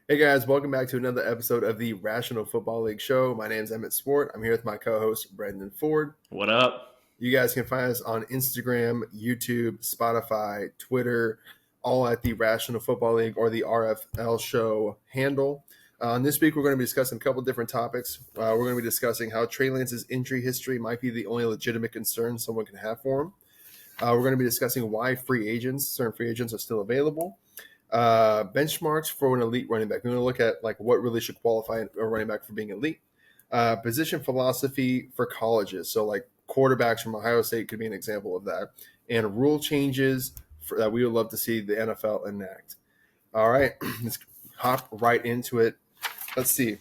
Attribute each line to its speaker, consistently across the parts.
Speaker 1: Hey guys, welcome back to another episode of the Rational Football League Show. My name is Emmett Sport. I'm here with my co-host Brendyn Ford.
Speaker 2: What up?
Speaker 1: You guys can find us on Instagram, YouTube, Spotify, Twitter, all at the Rational Football League or the RFL Show handle. This week we're going to be discussing a couple different topics. We're going to be discussing how Trey Lance's injury history might be the only legitimate concern someone can have for him. We're going to be discussing why certain free agents are still available. Benchmarks for an elite running back. We're going to look at like what really should qualify a running back for being elite. Position philosophy for colleges. So like quarterbacks from Ohio State could be an example of that. And rule changes that we would love to see the NFL enact. All right, let's hop right into it. Let's see.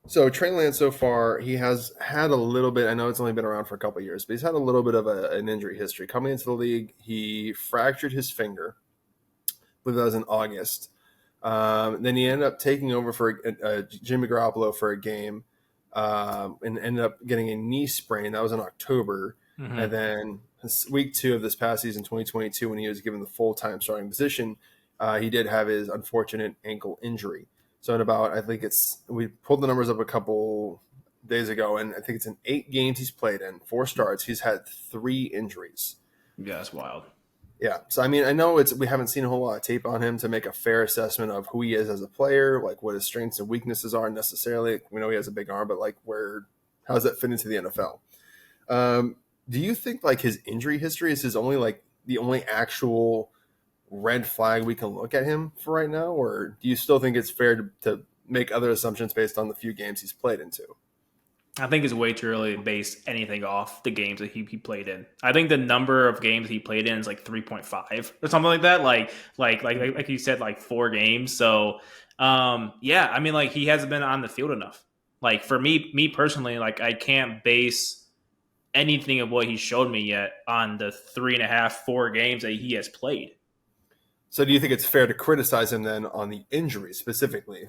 Speaker 1: So Trey Lance so far, he has had a little bit. I know it's only been around for a couple of years, but he's had a little bit of an injury history. Coming into the league, he fractured his finger. I believe that was in August. Then he ended up taking over for Jimmy Garoppolo for a game and ended up getting a knee sprain. That was in October. Mm-hmm. And then week 2 of this past season, 2022, when he was given the full-time starting position, he did have his unfortunate ankle injury. So in about, we pulled the numbers up a couple days ago, and I think it's in 8 games he's played in, 4 starts. He's had 3 injuries.
Speaker 2: Yeah, that's wild.
Speaker 1: Yeah. So, I mean, I know we haven't seen a whole lot of tape on him to make a fair assessment of who he is as a player, like what his strengths and weaknesses are necessarily. We know he has a big arm, but like how does that fit into the NFL? Do you think like his injury history is the only actual red flag we can look at him for right now? Or do you still think it's fair to make other assumptions based on the few games he's played into?
Speaker 2: I think it's way too early to base anything off the games that he played in. I think the number of games he played in is like 3.5 or something like that. Like you said, like 4 games. So, yeah, I mean, like he hasn't been on the field enough. Like for me personally, like I can't base anything of what he showed me yet on the 3.5, 4 games that he has played.
Speaker 1: So do you think it's fair to criticize him then on the injury specifically?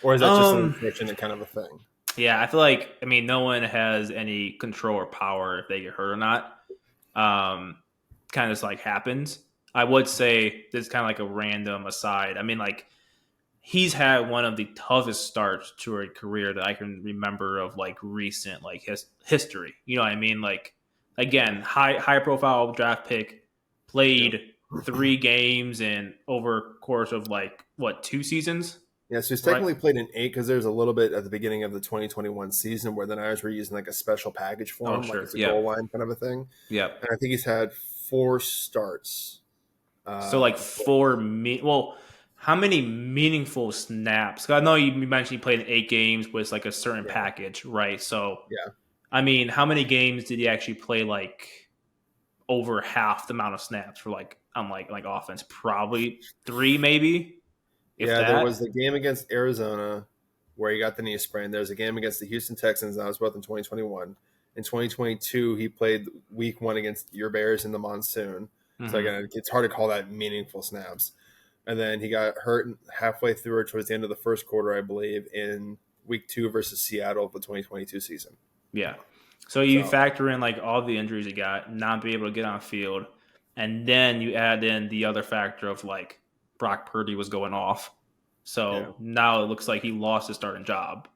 Speaker 1: Or is that just an unfortunate kind of a thing?
Speaker 2: Yeah, I feel like, I mean, no one has any control or power if they get hurt or not. Kind of just like happens. I would say this is kind of like a random aside. I mean, like he's had one of the toughest starts to a career that I can remember of like recent like his history. You know what I mean? Like again, high profile draft pick, played 3 games and over course of like 2 seasons.
Speaker 1: Yeah, so he's technically played in 8 because there's a little bit at the beginning of the 2021 season where the Niners were using like a special package for him, like it's a goal line kind of a thing.
Speaker 2: Yeah,
Speaker 1: and I think he's had 4 starts.
Speaker 2: So like 4 how many meaningful snaps? I know you mentioned he played in 8 games with like a certain package, right? So
Speaker 1: yeah,
Speaker 2: I mean, how many games did he actually play like over half the amount of snaps for like on like offense? Probably 3, maybe.
Speaker 1: There was the game against Arizona where he got the knee sprain. There's a game against the Houston Texans that was both in 2021. In 2022, he played week 1 against your Bears in the monsoon. Mm-hmm. So again, it's hard to call that meaningful snaps. And then he got hurt halfway through or towards the end of the first quarter, I believe, in week 2 versus Seattle of the 2022 season.
Speaker 2: Yeah. So you factor in like all the injuries he got, not be able to get on field, and then you add in the other factor of like Brock Purdy was going off. So now it looks like he lost his starting job.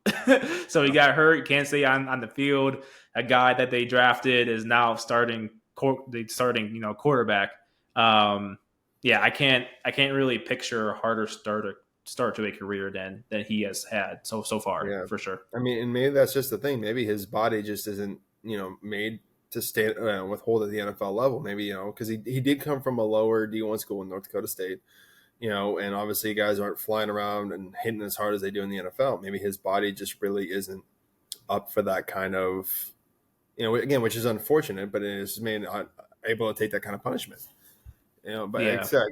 Speaker 2: So he got hurt, can't stay on the field. A guy that they drafted is now starting quarterback. I can't really picture a harder start to a career than he has had so far, for sure.
Speaker 1: I mean, and maybe that's just the thing. Maybe his body just isn't, made to stand withhold at the NFL level. Maybe, because he did come from a lower D1 school in North Dakota State, and obviously guys aren't flying around and hitting as hard as they do in the NFL. Maybe his body just really isn't up for that kind of, again, which is unfortunate, but it is made not able to take that kind of punishment. Like I said,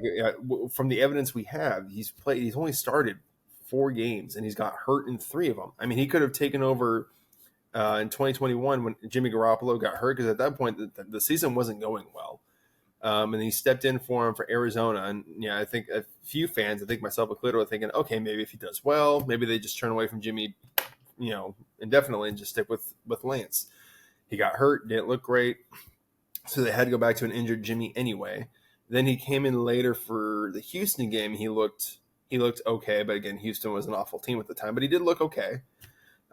Speaker 1: from the evidence we have, he's only started 4 games and he's got hurt in 3 of them. I mean, he could have taken over in 2021 when Jimmy Garoppolo got hurt because at that point the season wasn't going well. And he stepped in for him for Arizona. And I think a few fans, I think myself included, were thinking, okay, maybe if he does well, maybe they just turn away from Jimmy, indefinitely and just stick with Lance. He got hurt, didn't look great. So they had to go back to an injured Jimmy anyway. Then he came in later for the Houston game. He looked he looked okay, but again, Houston was an awful team at the time, but he did look okay.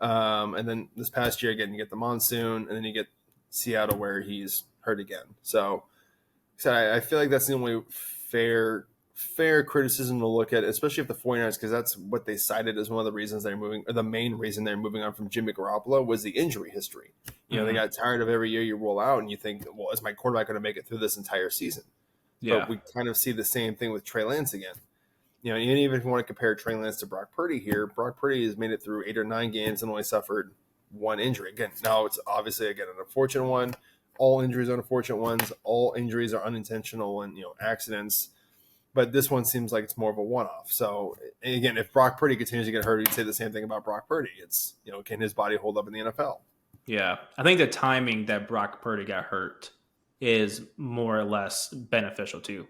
Speaker 1: And then this past year, again, you get the monsoon, and then you get Seattle where he's hurt again. So I feel like that's the only fair criticism to look at, especially if the 49ers, because that's what they cited as one of the reasons they're moving, or the main reason they're moving on from Jimmy Garoppolo was the injury history. You know, they got tired of every year you roll out and you think, well, is my quarterback going to make it through this entire season? Yeah. But we kind of see the same thing with Trey Lance again. You know, even if you want to compare Trey Lance to Brock Purdy here, Brock Purdy has made it through 8 or 9 games and only suffered one injury. Again, now it's obviously, again, an unfortunate one. All injuries are unfortunate ones. All injuries are unintentional and, accidents. But this one seems like it's more of a one-off. So, again, if Brock Purdy continues to get hurt, you'd say the same thing about Brock Purdy. It's, can his body hold up in the NFL?
Speaker 2: Yeah. I think the timing that Brock Purdy got hurt is more or less beneficial too.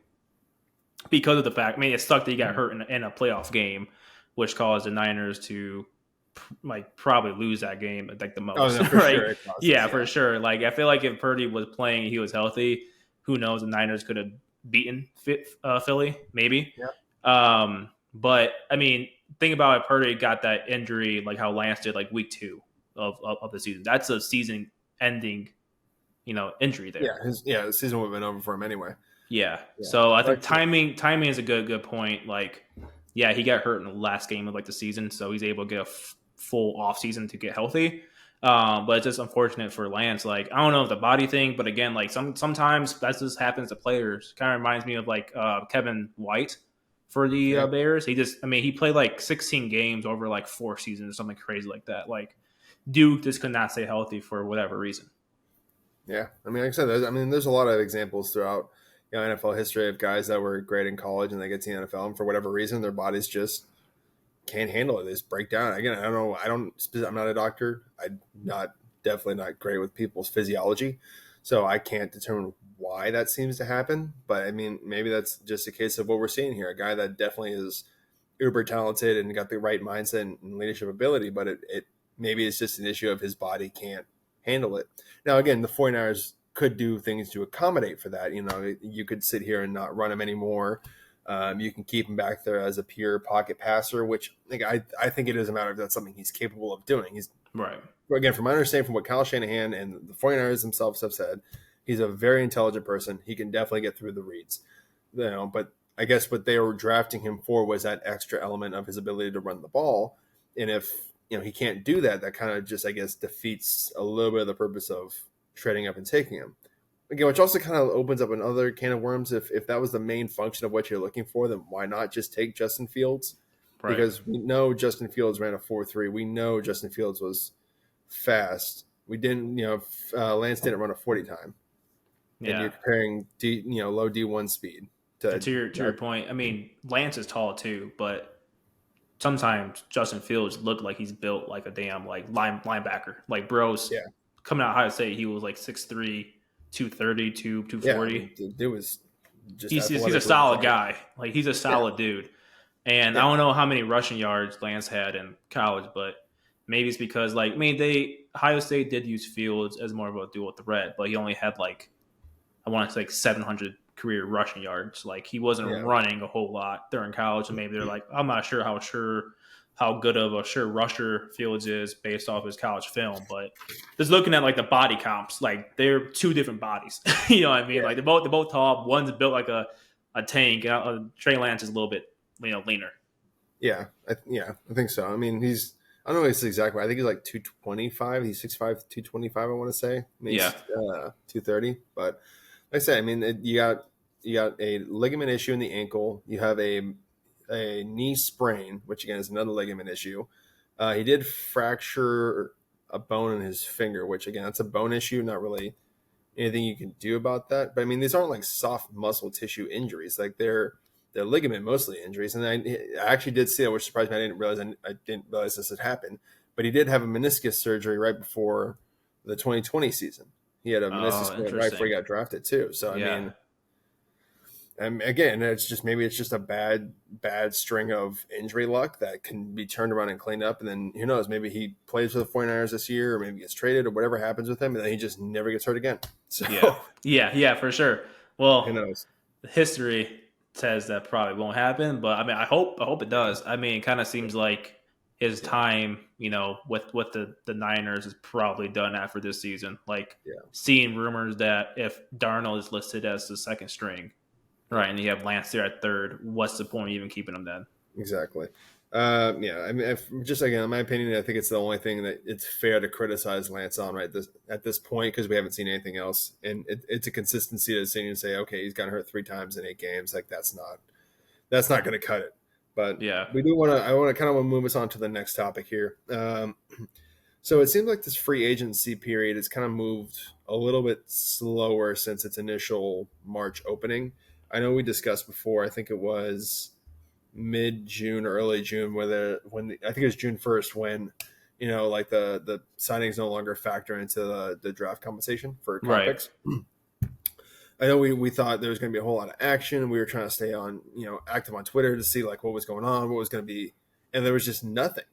Speaker 2: Because of the fact, it sucked that he got hurt in a playoff game, which caused the Niners to probably lose that game the most.
Speaker 1: Oh, no, for
Speaker 2: right? Sure. For sure. I feel like if Purdy was playing and he was healthy, who knows, the Niners could have beaten Philly, maybe.
Speaker 1: Yeah.
Speaker 2: But think about it, Purdy got that injury how Lance did week 2 of the season. That's a season-ending, injury there.
Speaker 1: Yeah, the season would have been over for him anyway.
Speaker 2: Yeah. So I think timing is a good point. He got hurt in the last game of the season, so he's able to get a full off season to get healthy. But it's just unfortunate for Lance. I don't know if the body thing, but again, sometimes that just happens to players. Kind of reminds me of Kevin White for the Bears. He played 16 games over 4 seasons or something crazy like that. Duke just could not stay healthy for whatever reason.
Speaker 1: Yeah, like I said, there's a lot of examples throughout NFL history of guys that were great in college and they get to the NFL and for whatever reason their bodies just can't handle it. They just break down. Again, I don't know. I'm not a doctor. I'm definitely not great with people's physiology, so I can't determine why that seems to happen. But maybe that's just a case of what we're seeing here. A guy that definitely is uber talented and got the right mindset and leadership ability, but it maybe it's just an issue of his body can't handle it. Now, again, the 49ers could do things to accommodate for that. You could sit here and not run him anymore. You can keep him back there as a pure pocket passer, which I think it is a matter of that's something he's capable of doing. He's
Speaker 2: right.
Speaker 1: Again, from my understanding, from what Kyle Shanahan and the 49ers themselves have said, he's a very intelligent person. He can definitely get through the reads. But I guess what they were drafting him for was that extra element of his ability to run the ball. And if he can't do that, that kind of just, I guess, defeats a little bit of the purpose of trading up and taking him. Again, which also kind of opens up another can of worms. If that was the main function of what you're looking for, then why not just take Justin Fields? Right. Because we know Justin Fields ran a 4.3. We know Justin Fields was fast. We didn't, Lance didn't run a 40 time. Yeah. And you're comparing low D1 speed to
Speaker 2: your point. Lance is tall too, but sometimes Justin Fields looked like he's built like a damn linebacker. Bro's coming out Ohio State, he was 6'3", 230, 240.
Speaker 1: Yeah, it was just
Speaker 2: he's a solid guy. He's a solid dude. And I don't know how many rushing yards Lance had in college, but maybe it's because Ohio State did use Fields as more of a dual threat, but he only had I want to say 700 career rushing yards. He wasn't running a whole lot during college, and maybe they're I'm not sure how good of a sure rusher Fields is based off his college film, but just looking at the body comps, they're two different bodies. You know what I mean? Yeah. They're both tall. One's built like a tank. Trey Lance is a little bit leaner.
Speaker 1: Yeah, I think so. I don't know his exact weight. I think he's 225. He's 6'5", 225. I want to say. Maybe 230. But like I said, you got a ligament issue in the ankle. You have a knee sprain, which again is another ligament issue. He did fracture a bone in his finger, which again, that's a bone issue, not really anything you can do about that. But these aren't soft muscle tissue injuries. They're ligament mostly injuries. And I actually did see that, which surprised me. I didn't realize this had happened. But he did have a meniscus surgery right before the 2020 season. He had a meniscus right before he got drafted too. So again, it's just a bad string of injury luck that can be turned around and cleaned up. And then who knows, maybe he plays for the 49ers this year, or maybe gets traded, or whatever happens with him, and then he just never gets hurt again. So
Speaker 2: yeah, for sure. Well,
Speaker 1: who knows?
Speaker 2: History says that probably won't happen. But I mean, I hope it does. I mean, it kind of seems like his time, with the Niners is probably done after this season. Like
Speaker 1: Yeah.
Speaker 2: seeing rumors that if Darnold is listed as the second string, right, and you have Lance there at third, what's the point of even keeping him then?
Speaker 1: Exactly. Yeah, I mean, just again, in my opinion, I think it's the only thing that it's fair to criticize Lance on at this point because we haven't seen anything else, and it's a consistency to sitting and say, okay, he's gotten hurt 3 times in 8 games, like that's not going to cut it. But
Speaker 2: Yeah,
Speaker 1: we do want to. I want to kind of move us on to the next topic here. So it seems like this free agency period has kind of moved a little bit slower since its initial March opening. I know we discussed before. I think it was mid-June, early June, I think it was June 1st when like the signings no longer factor into the draft compensation for draft
Speaker 2: right.
Speaker 1: picks. I know we thought there was going to be a whole lot of action. We were trying to stay on active on Twitter to see like what was going on, what was going to be, and there was just nothing.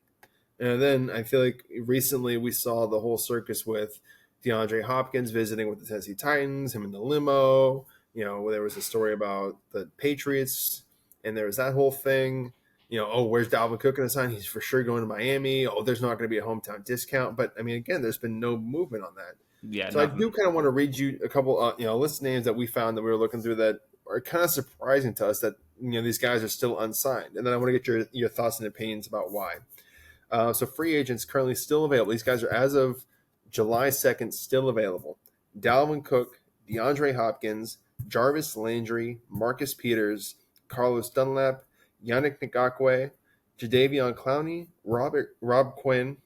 Speaker 1: And then I feel like recently we saw the whole circus with DeAndre Hopkins visiting with the Tennessee Titans, him in the limo. There was a story about the Patriots, and there was that whole thing. Where's Dalvin Cook going to sign? He's for sure going to Miami. Oh, there's not going to be a hometown discount. But, I mean, again, there's been no movement on that.
Speaker 2: Yeah,
Speaker 1: So
Speaker 2: nothing.
Speaker 1: I do kind of want to read you a couple, list names that we found that we were looking through that are kind of surprising to us that, these guys are still unsigned. And then I want to get your thoughts and opinions about why. So free agents currently still available. These guys are, as of July 2nd, still available. Dalvin Cook, DeAndre Hopkins, Jarvis Landry, Marcus Peters, Carlos Dunlap, Yannick Ngakoue, Jadeveon Clowney, Robert Quinn,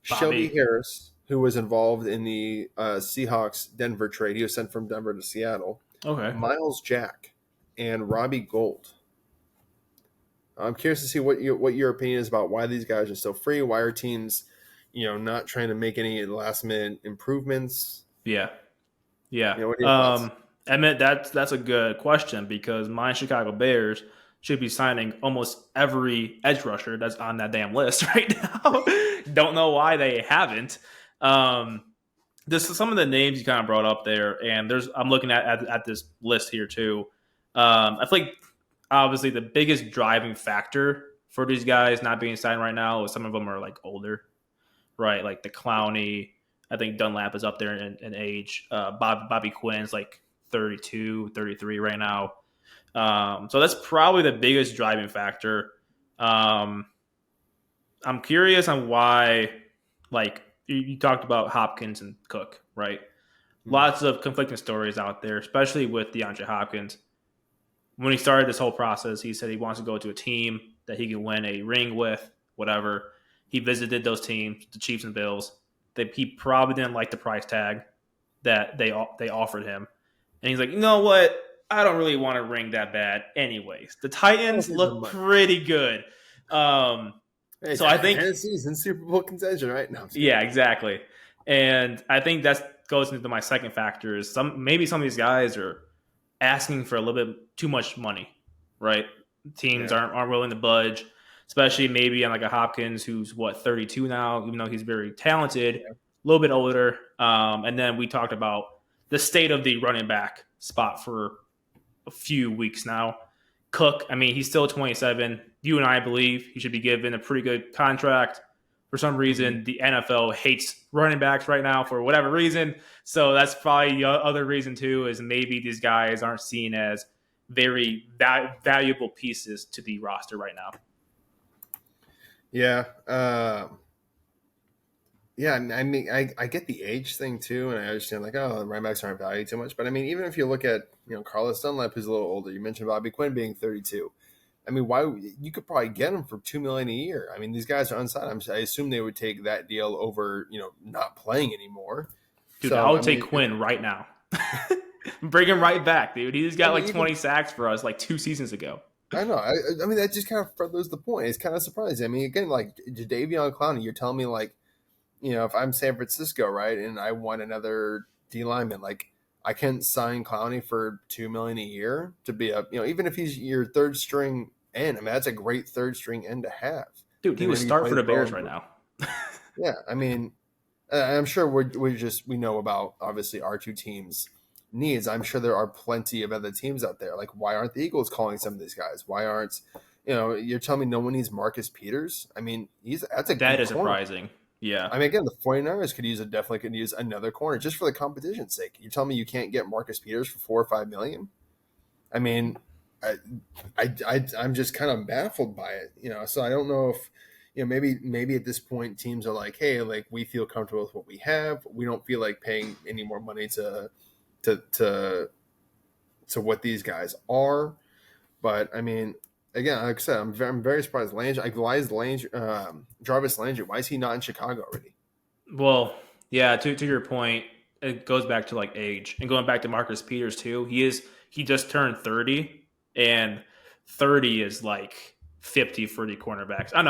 Speaker 1: Shelby
Speaker 2: Bobby.
Speaker 1: Harris, who was involved in the Seahawks Denver trade. He was sent from Denver to Seattle.
Speaker 2: Okay.
Speaker 1: Miles Jack, and Robbie Gould. I'm curious to see what your opinion is about why these guys are still free. Why are teams, not trying to make any last minute improvements?
Speaker 2: Yeah.
Speaker 1: What are your thoughts?
Speaker 2: Emmett, that's a good question because my Chicago Bears should be signing almost every edge rusher that's on that damn list right now. Don't know why they haven't. This is some of the names you kind of brought up there, and I'm looking at this list here too. I feel like obviously the biggest driving factor for these guys not being signed right now is some of them are like older, right? Like the Clowney. I think Dunlap is up there in age. Bobby Quinn's like 32, 33 right now. So that's probably the biggest driving factor. I'm curious on why, like you talked about Hopkins and Cook, right? Lots of conflicting stories out there, especially with DeAndre Hopkins. When he started this whole process, he said he wants to go to a team that he can win a ring with, whatever. He visited those teams, the Chiefs and Bills. He probably didn't like the price tag that they offered him. And he's like, you know what? I don't really want a ring that bad anyways. The Titans look pretty good. So I think
Speaker 1: Tennessee's in Super Bowl contention right now.
Speaker 2: Yeah, exactly. And I think that goes into my second factor is maybe some of these guys are asking for a little bit too much money, right? Teams aren't willing to budge, especially maybe on like a Hopkins who's 32 now, even though he's very talented, a little bit older. And then we talked about the state of the running back spot for a few weeks now. Cook, I mean, he's still 27. You and I believe he should be given a pretty good contract. For some reason, the NFL hates running backs right now for whatever reason. So that's probably the other reason too, is maybe these guys aren't seen as very valuable pieces to the roster right now.
Speaker 1: Yeah. Yeah, I mean, I get the age thing too, and I understand like, running backs aren't valued too much. But I mean, even if you look at Carlos Dunlap, who's a little older, you mentioned Bobby Quinn being 32. I mean, why you could probably get him for $2 million a year. I mean, these guys are unsigned. I assume they would take that deal over not playing anymore.
Speaker 2: Dude, I would take Quinn right now. Bring him right back, dude. He just got 20 sacks for us like 2 seasons ago.
Speaker 1: I know. I mean, that just kind of furthers the point. It's kind of surprising. I mean, again, like Jadeveon Clowney, you're telling me like, if I'm San Francisco, right, and I want another D lineman, like I can sign Clowney for $2 million a year to be even if he's your third string end. I mean, that's a great third string end to have.
Speaker 2: Dude, he would start for the Bears right now.
Speaker 1: Yeah, I mean, I'm sure we know about obviously our two teams needs, I'm sure there are plenty of other teams out there. Like, why aren't the Eagles calling some of these guys? Why aren't, you're telling me no one needs Marcus Peters? I mean, that's a
Speaker 2: That
Speaker 1: good
Speaker 2: is
Speaker 1: corner.
Speaker 2: surprising. Yeah.
Speaker 1: I mean, again, the 49ers definitely could use another corner just for the competition's sake. You tell me you can't get Marcus Peters for $4 or $5 million? I mean, I'm just kind of baffled by it, So I don't know if, maybe at this point teams are like, hey, like we feel comfortable with what we have. We don't feel like paying any more money to what these guys are. But I mean, again, like I said, I'm very surprised. Why is Jarvis Landry? Why is he not in Chicago already?
Speaker 2: Well, yeah. To your point, it goes back to like age and going back to Marcus Peters too. He just turned 30, and 30 is like 50 for the cornerbacks. I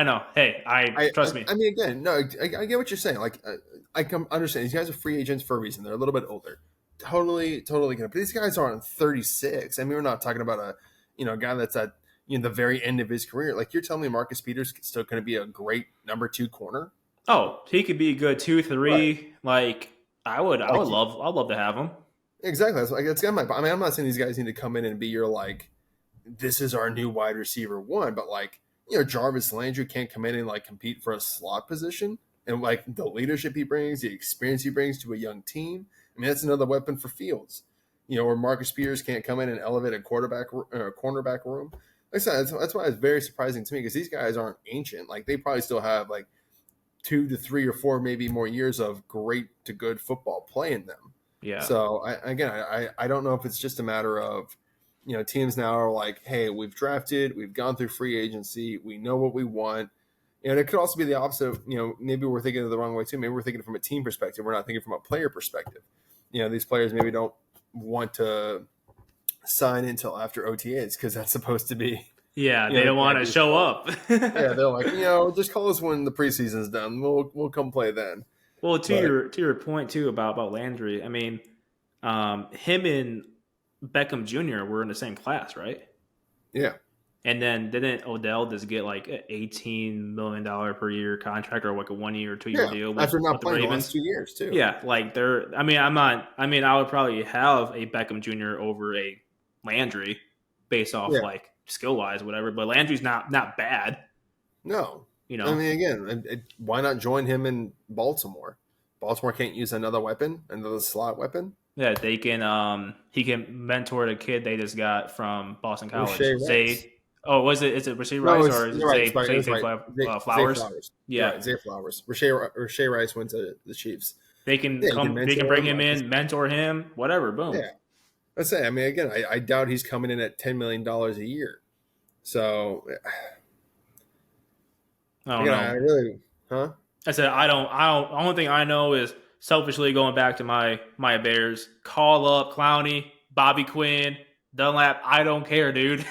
Speaker 2: know. Hey, trust me.
Speaker 1: I mean, again, no, I get what you're saying. Like, I can understand these guys are free agents for a reason. They're a little bit older. Totally good. But these guys aren't 36. I mean, we're not talking about a guy that's at the very end of his career. Like, you're telling me Marcus Peters is still going to be a great number 2 corner?
Speaker 2: Oh, he could be a good 2-3.
Speaker 1: Right.
Speaker 2: Like I'd love to have him.
Speaker 1: Exactly. That's kind of my. I mean, I'm not saying these guys need to come in and be your like, this is our new wide receiver one, but like, Jarvis Landry can't come in and like compete for a slot position, and like the leadership he brings, the experience he brings to a young team. I mean, that's another weapon for Fields. Where Marcus Peters can't come in and elevate a cornerback room. Like I said, that's why it's very surprising to me because these guys aren't ancient. Like they probably still have like 2 to 3 or 4, maybe more years of great to good football play in them.
Speaker 2: Yeah.
Speaker 1: So I don't know if it's just a matter of, teams now are like, hey, we've drafted, we've gone through free agency, we know what we want. And it could also be the opposite of, maybe we're thinking of the wrong way too. Maybe we're thinking from a team perspective. We're not thinking from a player perspective. These players maybe don't want to sign until after OTAs because that's supposed to be.
Speaker 2: Yeah, they don't want to show up.
Speaker 1: Yeah, they're like, just call us when the preseason's done. We'll come play then.
Speaker 2: Well, to your point too about Landry, I mean, him and Beckham Jr. were in the same class, right?
Speaker 1: Yeah.
Speaker 2: And then didn't Odell just get like an $18 million per year contract or like a 1 year or 2 year deal
Speaker 1: after not
Speaker 2: with the
Speaker 1: playing
Speaker 2: Ravens?
Speaker 1: the last 2 years too?
Speaker 2: Yeah, like they're. I mean, I would probably have a Beckham Jr. over a Landry based off like skill wise, whatever. But Landry's not bad.
Speaker 1: No. I mean, again, why not join him in Baltimore? Baltimore can't use another weapon, another slot weapon.
Speaker 2: Yeah, they can. He can mentor the kid they just got from Boston College. Zay. Oh, was it? Is it Rasheed Rice or is it Zay Flowers? Yeah,
Speaker 1: right, Zay Flowers. Rasheed Rice went to the Chiefs.
Speaker 2: They can come. They can bring him in, mentor him, whatever. Boom.
Speaker 1: Yeah, let's say. I mean, again, I doubt he's coming in at $10 million a year. So,
Speaker 2: I don't know.
Speaker 1: I really, huh?
Speaker 2: I said I don't. The only thing I know is selfishly going back to my Bears. Call up Clowney, Bobby Quinn, Dunlap. I don't care, dude.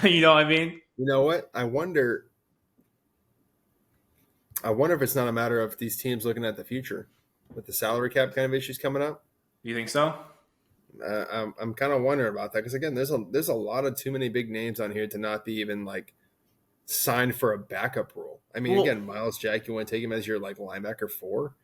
Speaker 2: You know what I mean?
Speaker 1: You know what? I wonder if it's not a matter of these teams looking at the future with the salary cap kind of issues coming up.
Speaker 2: You think so?
Speaker 1: I'm kind of wondering about that because again, there's a lot of too many big names on here to not be even like signed for a backup role. I mean, again, Miles Jack, you want to take him as your like linebacker 4.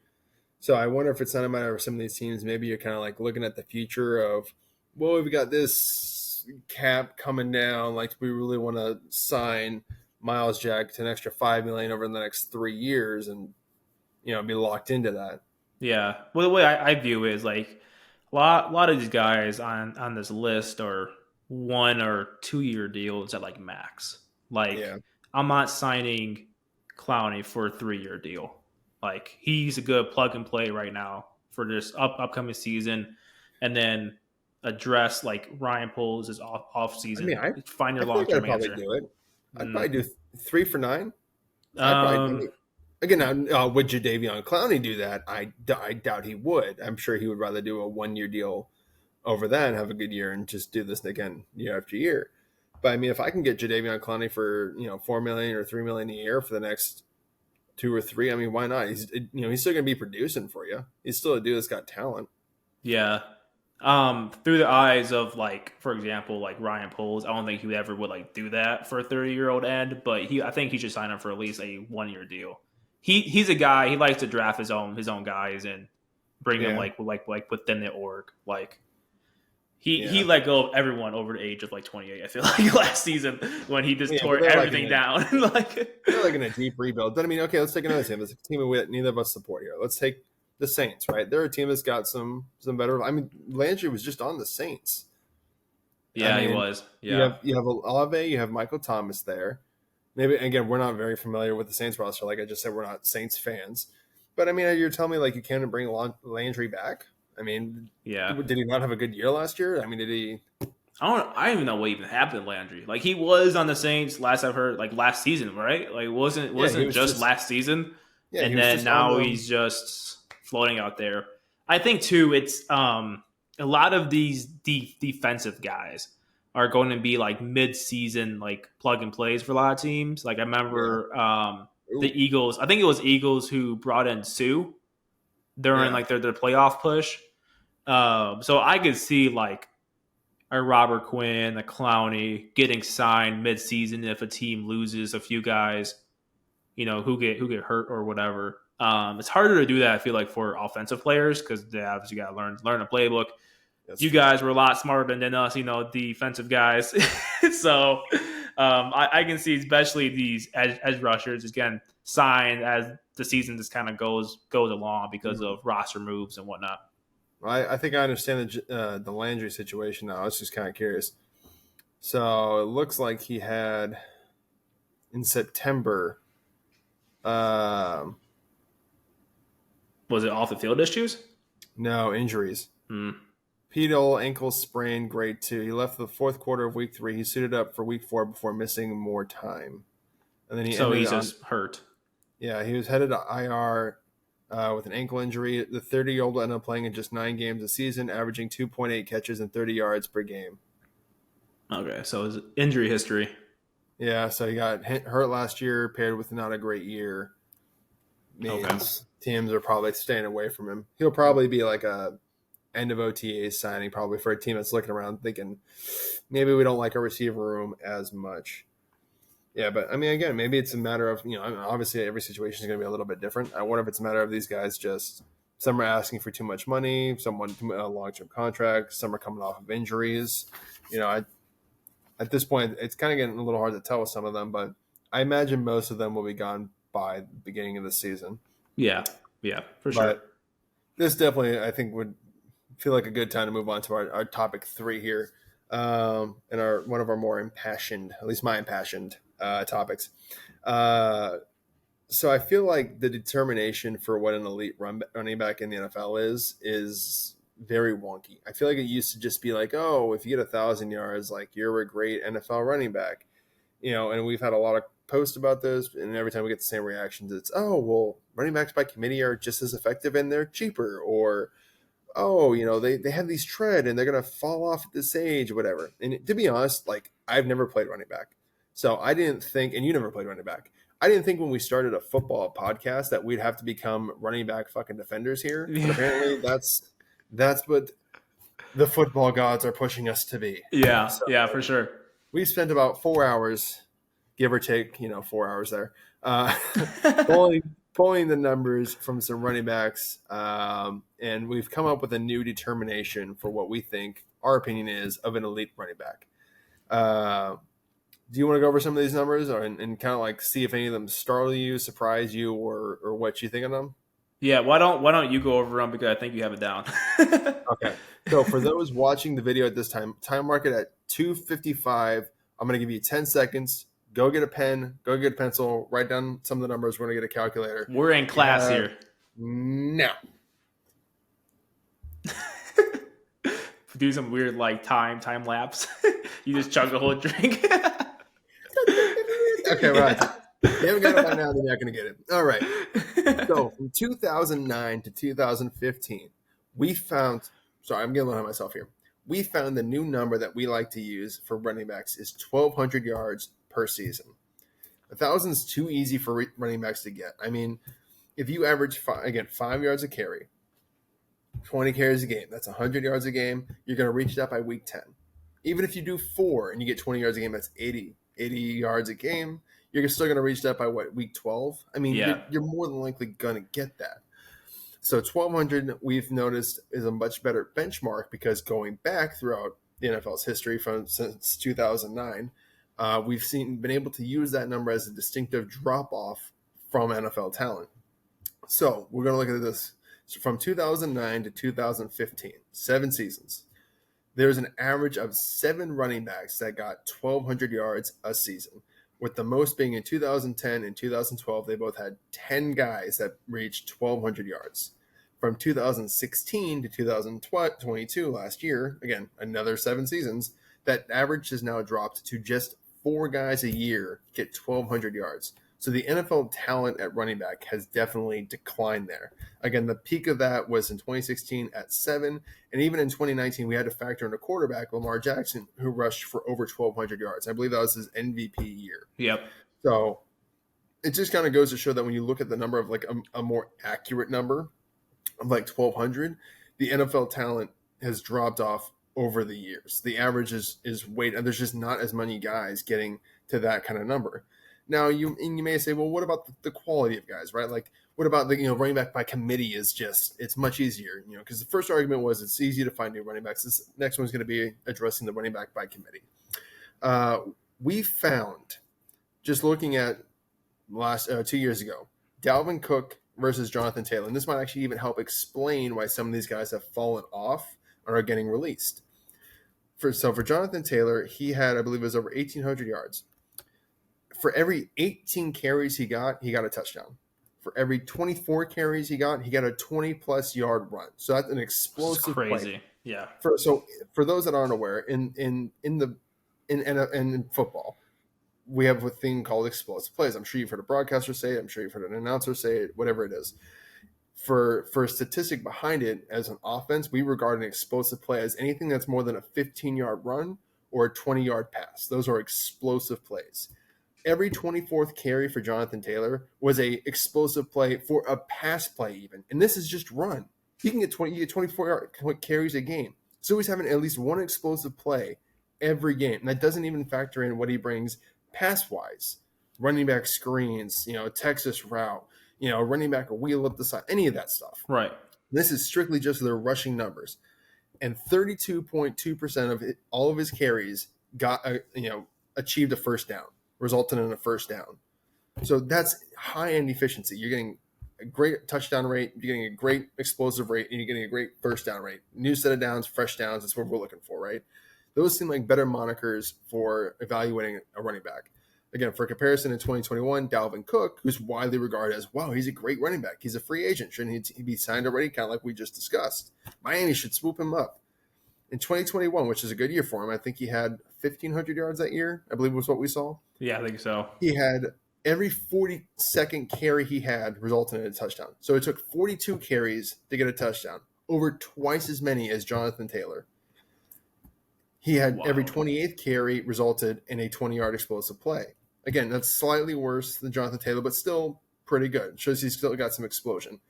Speaker 1: So I wonder if it's not a matter of some of these teams. Maybe you're kind of like looking at the future of, well, we've got this cap coming down. Like we really want to sign Miles Jack to an extra $5 million over the next 3 years, and be locked into that.
Speaker 2: Yeah. Well, the way I view it is like a lot of these guys on this list are 1 or 2 year deals at like max. Like I'm not signing Clowney for a 3 year deal. Like he's a good plug and play right now for this upcoming season, and then address like Ryan Poles' off season.
Speaker 1: I mean,
Speaker 2: find your long term answer.
Speaker 1: Do it. I'd probably do 3 for $9. Again, would Jadeveon Clowney do that? I doubt he would. I'm sure he would rather do a 1 year deal over that and have a good year and just do this again year after year. But I mean, if I can get Jadeveon Clowney for $4 million or $3 million a year for the next 2 or 3, I mean, why not? He's still going to be producing for you. He's still a dude that's got talent.
Speaker 2: Yeah. Through the eyes of like, for example, like Ryan Poles, I don't think he would ever would like do that for a 30-year-old end, but I think he should sign up for at least a 1 year deal. He's a guy, he likes to draft his own guys, and bring him like within the org. Like he let go of everyone over the age of like 28. I feel like last season when he just tore everything down.
Speaker 1: They're like in a deep rebuild. But I mean, okay, let's take another team. It's a team that neither of us support here. Let's take the Saints, right? They're a team that's got some better. I mean, Landry was just on the Saints.
Speaker 2: Yeah, he was. Yeah,
Speaker 1: you have Olave, you have Michael Thomas there. Maybe again, we're not very familiar with the Saints roster. Like I just said, we're not Saints fans. But I mean, you're telling me like you can't bring Landry back? I mean, did he not have a good year last year? I mean, did he?
Speaker 2: I don't even know what even happened to Landry. Like he was on the Saints last I've heard, like last season, right? Like wasn't just last season, and then now he's just floating out there. I think too, it's a lot of these defensive guys are going to be like mid-season, like plug and plays for a lot of teams. Like I remember the Eagles. I think it was Eagles who brought in Sue during like their playoff push. So I could see like a Robert Quinn, a Clowney getting signed mid-season if a team loses a few guys, who get hurt or whatever. It's harder to do that, I feel like, for offensive players because they obviously got to learn a playbook. You guys were a lot smarter than us, defensive guys. So I can see especially these edge rushers again signed as the season just kind of goes along because of roster moves and whatnot.
Speaker 1: I think I understand the Landry situation now. I was just kind of curious. So it looks like he had in September.
Speaker 2: Was it off the field issues?
Speaker 1: No, injuries. Pedal ankle sprain, grade 2. He left the fourth quarter of week 3. He suited up for week 4 before missing more time. And then he's
Speaker 2: just hurt.
Speaker 1: Yeah, he was headed to IR with an ankle injury. The 30-year-old ended up playing in just 9 games a season, averaging 2.8 catches and 30 yards per game.
Speaker 2: Okay, so his injury history.
Speaker 1: Yeah, so he got hurt last year, paired with not a great year. Means teams are probably staying away from him. He'll probably be like a end of OTA signing probably for a team that's looking around thinking maybe we don't like our receiver room as much. Yeah, but I mean, again, maybe it's a matter of, obviously every situation is going to be a little bit different. I wonder if it's a matter of these guys just, some are asking for too much money, some want a long-term contract, some are coming off of injuries. At this point, it's kind of getting a little hard to tell with some of them, but I imagine most of them will be gone by the beginning of the season.
Speaker 2: Yeah, for sure.
Speaker 1: But this definitely, I think, would feel like a good time to move on to our topic 3 here, and one of our more impassioned, at least my impassioned topics. So I feel like the determination for what an elite running back in the NFL is very wonky. I feel like it used to just be like, oh, if you get 1,000 yards, like you're a great NFL running back, and we've had a lot of posts about this, and every time we get the same reactions, it's, oh, well, running backs by committee are just as effective and they're cheaper, or oh, they have these tread and they're going to fall off at this age, whatever. And to be honest, like I've never played running back. So I didn't think, and you never played running back. I didn't think when we started a football podcast that we'd have to become running back fucking defenders here. But apparently that's what the football gods are pushing us to be.
Speaker 2: Yeah, so, for sure.
Speaker 1: We spent about 4 hours, give or take, 4 hours there, pulling the numbers from some running backs, and we've come up with a new determination for what we think our opinion is of an elite running back. Do you want to go over some of these numbers and kind of like see if any of them startle you, surprise you, or what you think of them?
Speaker 2: Yeah, why don't you go over them, because I think you have it down.
Speaker 1: Okay. So for those watching the video at this time mark it at 2:55. I'm going to give you 10 seconds. Go get a pen, go get a pencil, write down some of the numbers. We're going to get a calculator.
Speaker 2: We're in class here.
Speaker 1: Now.
Speaker 2: Do some weird like time lapse. You just chug a whole drink.
Speaker 1: Okay, right. You haven't got it by now, then you're not going to get it. All right. So from 2009 to 2015, we found – sorry, I'm getting a little ahead of myself here. We found the new number that we like to use for running backs is 1,200 yards per season. 1,000 is too easy for running backs to get. I mean, if you average, 5 yards a carry, 20 carries a game, that's 100 yards a game. You're going to reach that by week 10. Even if you do 4 and you get 20 yards a game, that's 80 yards a game. You're still going to reach that by week 12? I mean, you're more than likely going to get that. So 1,200 we've noticed is a much better benchmark because going back throughout the NFL's history since 2009, we've been able to use that number as a distinctive drop off from NFL talent. So we're going to look at this from 2009 to 2015, 7 seasons. There's an average of 7 running backs that got 1,200 yards a season, with the most being in 2010 and 2012. They both had 10 guys that reached 1,200 yards. From 2016 to 2022, last year, again, another 7 seasons, that average has now dropped to just 4 guys a year get 1,200 yards. So the NFL talent at running back has definitely declined there. Again, the peak of that was in 2016 at 7. And even in 2019, we had to factor in a quarterback, Lamar Jackson, who rushed for over 1,200 yards. I believe that was his MVP year.
Speaker 2: Yep.
Speaker 1: So it just kind of goes to show that when you look at the number of like a more accurate number of like 1,200, the NFL talent has dropped off over the years. The average is way, and there's just not as many guys getting to that kind of number. Now you may say, well, what about the quality of guys, right? Like, what about the running back by committee is just, it's much easier, because the first argument was it's easy to find new running backs. This next one's going to be addressing the running back by committee. We found, just looking at last 2 years ago, Dalvin Cook versus Jonathan Taylor, and this might actually even help explain why some of these guys have fallen off or are getting released. For Jonathan Taylor, he had, I believe it was over 1,800 yards. For every 18 carries he got a touchdown. For every 24 carries he got a 20-plus yard run. So that's an explosive
Speaker 2: crazy
Speaker 1: play.
Speaker 2: Yeah.
Speaker 1: For those that aren't aware, in football, we have a thing called explosive plays. I'm sure you've heard a broadcaster say it. I'm sure you've heard an announcer say it. Whatever it is. For a statistic behind it, as an offense, we regard an explosive play as anything that's more than a 15-yard run or a 20-yard pass. Those are explosive plays. Every 24th carry for Jonathan Taylor was a explosive play for a pass play even. And this is just run. He can get 24 carries a game. So he's having at least one explosive play every game. And that doesn't even factor in what he brings pass-wise. Running back screens, Texas route, running back a wheel up the side, any of that stuff.
Speaker 2: Right.
Speaker 1: This is strictly just their rushing numbers. And 32.2% of all of his carries got, achieved a first down. Resulted in a first down. So that's high-end efficiency. You're getting a great touchdown rate, you're getting a great explosive rate, and you're getting a great first down rate. New set of downs, fresh downs, that's what we're looking for, right? Those seem like better monikers for evaluating a running back. Again, for comparison, in 2021, Dalvin Cook, who's widely regarded as, wow, he's a great running back. He's a free agent. Shouldn't he be signed already, kind of like we just discussed? Miami should swoop him up. In 2021, which is a good year for him, I think he had 1,500 yards that year, I believe was what we saw.
Speaker 2: Yeah, I think so.
Speaker 1: He had every 42nd carry he had resulted in a touchdown. So it took 42 carries to get a touchdown, over twice as many as Jonathan Taylor. He had every 28th carry resulted in a 20-yard explosive play. Again, that's slightly worse than Jonathan Taylor, but still pretty good. Shows he's still got some explosion.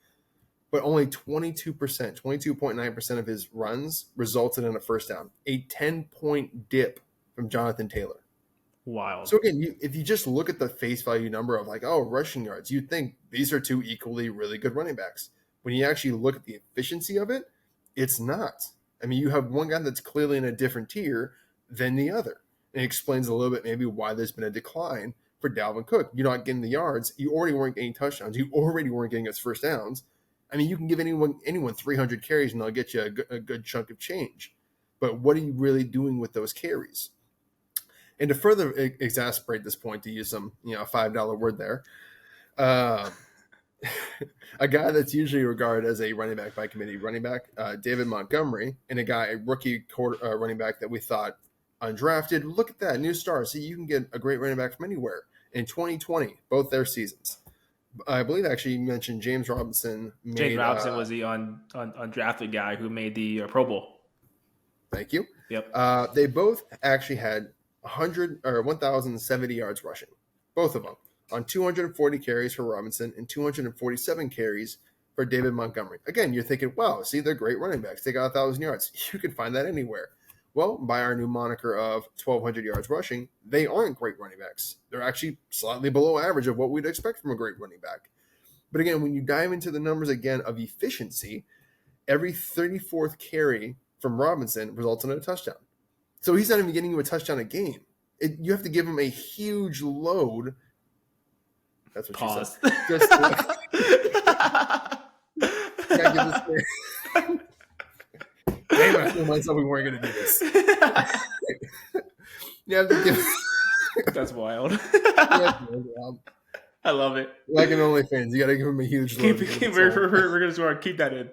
Speaker 1: But only 22.9% of his runs resulted in a first down, a 10-point dip from Jonathan Taylor.
Speaker 2: Wild.
Speaker 1: So again, if you just look at the face value number of rushing yards, you'd think these are two equally really good running backs. When you actually look at the efficiency of it, it's not. I mean, you have one guy that's clearly in a different tier than the other. And it explains a little bit maybe why there's been a decline for Dalvin Cook. You're not getting the yards. You already weren't getting touchdowns. You already weren't getting his first downs. I mean, you can give anyone 300 carries and they'll get you a good chunk of change. But what are you really doing with those carries? And to further exasperate this point, to use some a $5 word there, a guy that's usually regarded as a running back by committee running back, David Montgomery, and a rookie running back that we thought undrafted. Look at that, new star. See, you can get a great running back from anywhere. In 2020, both their seasons. I believe actually you mentioned James Robinson.
Speaker 2: James Robinson was the undrafted guy who made the Pro Bowl.
Speaker 1: Thank you.
Speaker 2: Yep.
Speaker 1: They both actually had 1,070 yards rushing, both of them, on 240 carries for Robinson and 247 carries for David Montgomery. Again, you're thinking, wow, see, they're great running backs. They got 1,000 yards. You can find that anywhere. Well, by our new moniker of 1,200 yards rushing, they aren't great running backs. They're actually slightly below average of what we'd expect from a great running back. But again, when you dive into the numbers again of efficiency, every 34th carry from Robinson results in a touchdown. So he's not even getting you a touchdown a game. You have to give him a huge load. That's what
Speaker 2: Pause.
Speaker 1: she said. Just yeah, give this Damn it, I told myself we weren't going to do this. You have to give.
Speaker 2: That's wild.
Speaker 1: I
Speaker 2: love it.
Speaker 1: Like an OnlyFans, you got to give him a huge load.
Speaker 2: We're going to keep that in.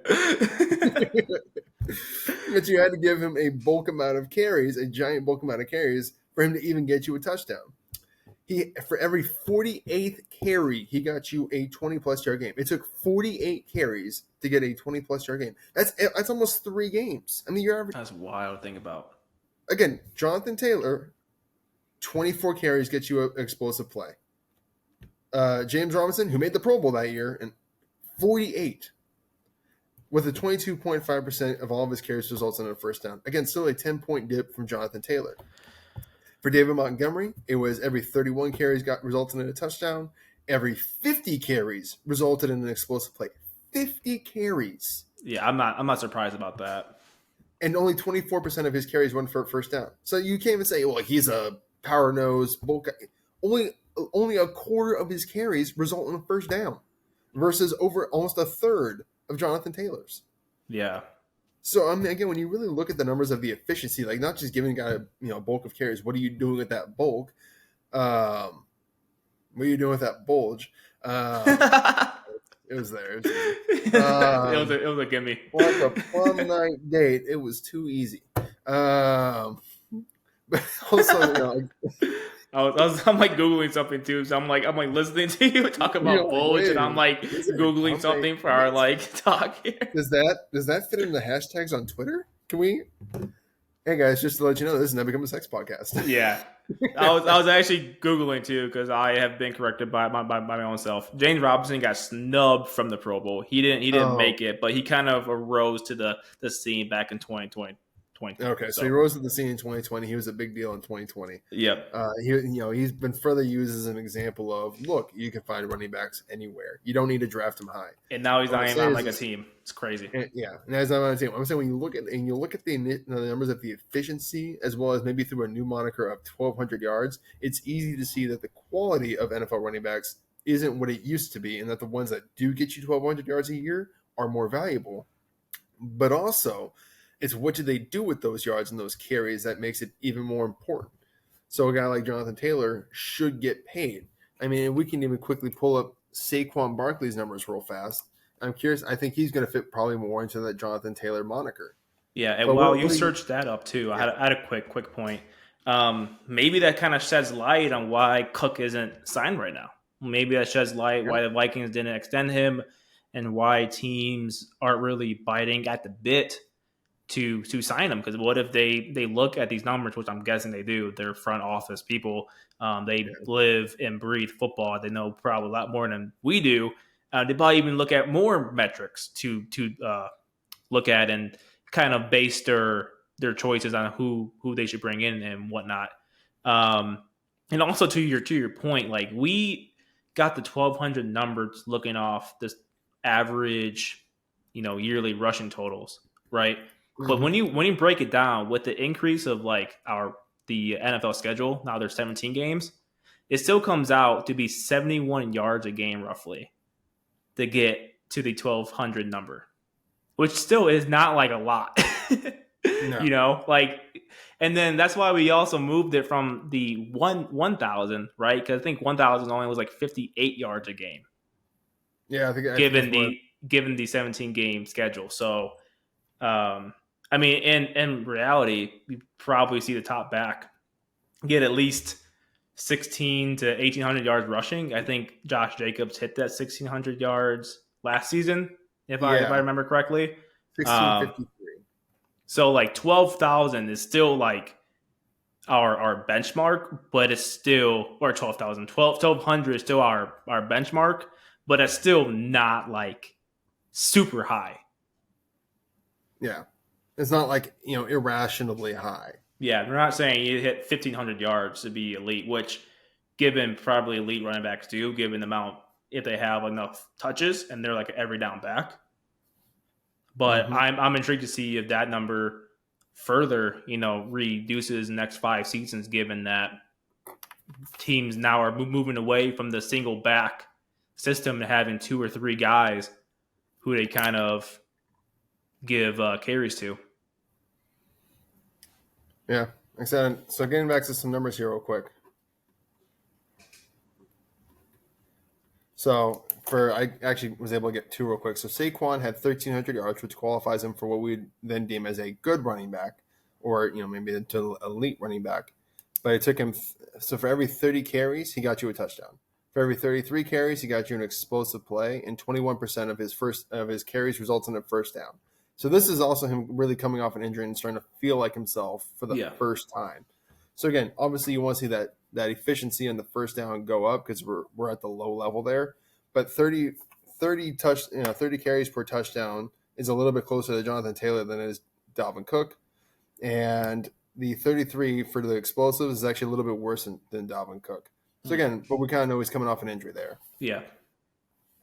Speaker 1: But you had to give him a bulk amount of carries, a giant bulk amount of carries, for him to even get you a touchdown. For every 48th carry, he got you a 20-plus yard game. It took 48 carries to get a 20-plus yard game. That's almost 3 games. I mean, you're average.
Speaker 2: That's wild to think about.
Speaker 1: Again, Jonathan Taylor, 24 carries gets you an explosive play. James Robinson, who made the Pro Bowl that year, and 48 with a 22.5% of all of his carries results in a first down. Again, still a 10-point dip from Jonathan Taylor. For David Montgomery, it was every 31 carries resulted in a touchdown. Every 50 carries resulted in an explosive play. 50 carries.
Speaker 2: Yeah, I'm not surprised about that.
Speaker 1: And only 24% of his carries went for a first down. So you can't even say, well, he's a power nose bulk guy. Only a quarter of his carries result in a first down versus over almost a third of Jonathan Taylor's.
Speaker 2: Yeah.
Speaker 1: So, I mean, again, when you really look at the numbers of the efficiency, like not just giving a guy a bulk of carries, what are you doing with that bulk? What are you doing with that bulge? It was there. It
Speaker 2: was a gimme.
Speaker 1: Like a fun night date. It was too easy. But also,
Speaker 2: I'm like Googling something too. So I'm like listening to you talk about bulge, and I'm like Googling something for our talk here.
Speaker 1: Does that fit in the hashtags on Twitter? Can we? Hey guys, just to let you know, this is Now Become a Sex Podcast.
Speaker 2: Yeah, I was actually Googling too because I have been corrected by my own self. James Robinson got snubbed from the Pro Bowl. He didn't make it, but he kind of arose to the scene back in 2020.
Speaker 1: Okay, so he rose to the scene in 2020. He was a big deal in 2020.
Speaker 2: Yep.
Speaker 1: He's been further used as an example of, look, you can find running backs anywhere. You don't need to draft them high.
Speaker 2: And now he's not even on like a team. It's crazy.
Speaker 1: And now he's not on a team. I'm saying when you look at the numbers of the efficiency as well as maybe through a new moniker of 1,200 yards, it's easy to see that the quality of NFL running backs isn't what it used to be, and that the ones that do get you 1,200 yards a year are more valuable. But also, it's what do they do with those yards and those carries that makes it even more important. So a guy like Jonathan Taylor should get paid. I mean, we can even quickly pull up Saquon Barkley's numbers real fast. I'm curious. I think he's going to fit probably more into that Jonathan Taylor moniker.
Speaker 2: Yeah, and while you searched that up too, I had a quick point. Maybe that kind of sheds light on why Cook isn't signed right now. Maybe that sheds light why the Vikings didn't extend him and why teams aren't really biting at the bit to sign him. Because what if they look at these numbers, which I'm guessing they do, they're front office people, they live and breathe football, they know probably a lot more than we do. They probably even look at more metrics to look at and kind of base their choices on who they should bring in and whatnot. And also to your point, like we got the 1,200 numbers looking off this average, yearly rushing totals, right? Mm-hmm. But when you break it down with the increase of like the NFL schedule, now there's 17 games, it still comes out to be 71 yards a game roughly to get to the 1,200 number, which still is not like a lot. No. And then that's why we also moved it from the 1,000, right? Because I think 1,000 only was like 58 yards a game.
Speaker 1: Yeah, I think
Speaker 2: given the 17 game schedule. So, I mean, in reality, you probably see the top back get at least 1,600 to 1,800 yards rushing. I think Josh Jacobs hit that 1,600 yards last season, if I remember correctly.
Speaker 1: 1,653.
Speaker 2: So like 12,000 is still like our benchmark, but it's still, or 1,200 is still our benchmark, but it's still not like super high.
Speaker 1: Yeah. It's not like, irrationally high.
Speaker 2: Yeah. We're not saying you hit 1,500 yards to be elite, which given probably elite running backs do, given the amount if they have enough touches and they're like an every down back. But
Speaker 1: Mm-hmm.
Speaker 2: I'm intrigued to see if that number further, reduces next 5 seasons, given that teams now are moving away from the single back system to having 2 or 3 guys who they kind of give carries to.
Speaker 1: Yeah, like I said, so getting back to some numbers here real quick. So I actually was able to get 2 real quick. So Saquon had 1,300 yards, which qualifies him for what we then deem as a good running back, or maybe into elite running back. But it took him. So for every 30 carries, he got you a touchdown. For every 33 carries, he got you an explosive play, and 21% of his carries result in a first down. So this is also him really coming off an injury and starting to feel like himself for the first time. So again, obviously you want to see that efficiency in the first down go up because we're at the low level there. But 30 carries per touchdown is a little bit closer to Jonathan Taylor than it is Dalvin Cook. And the 33 for the explosives is actually a little bit worse than Dalvin Cook. So again, but we kind of know he's coming off an injury there.
Speaker 2: Yeah.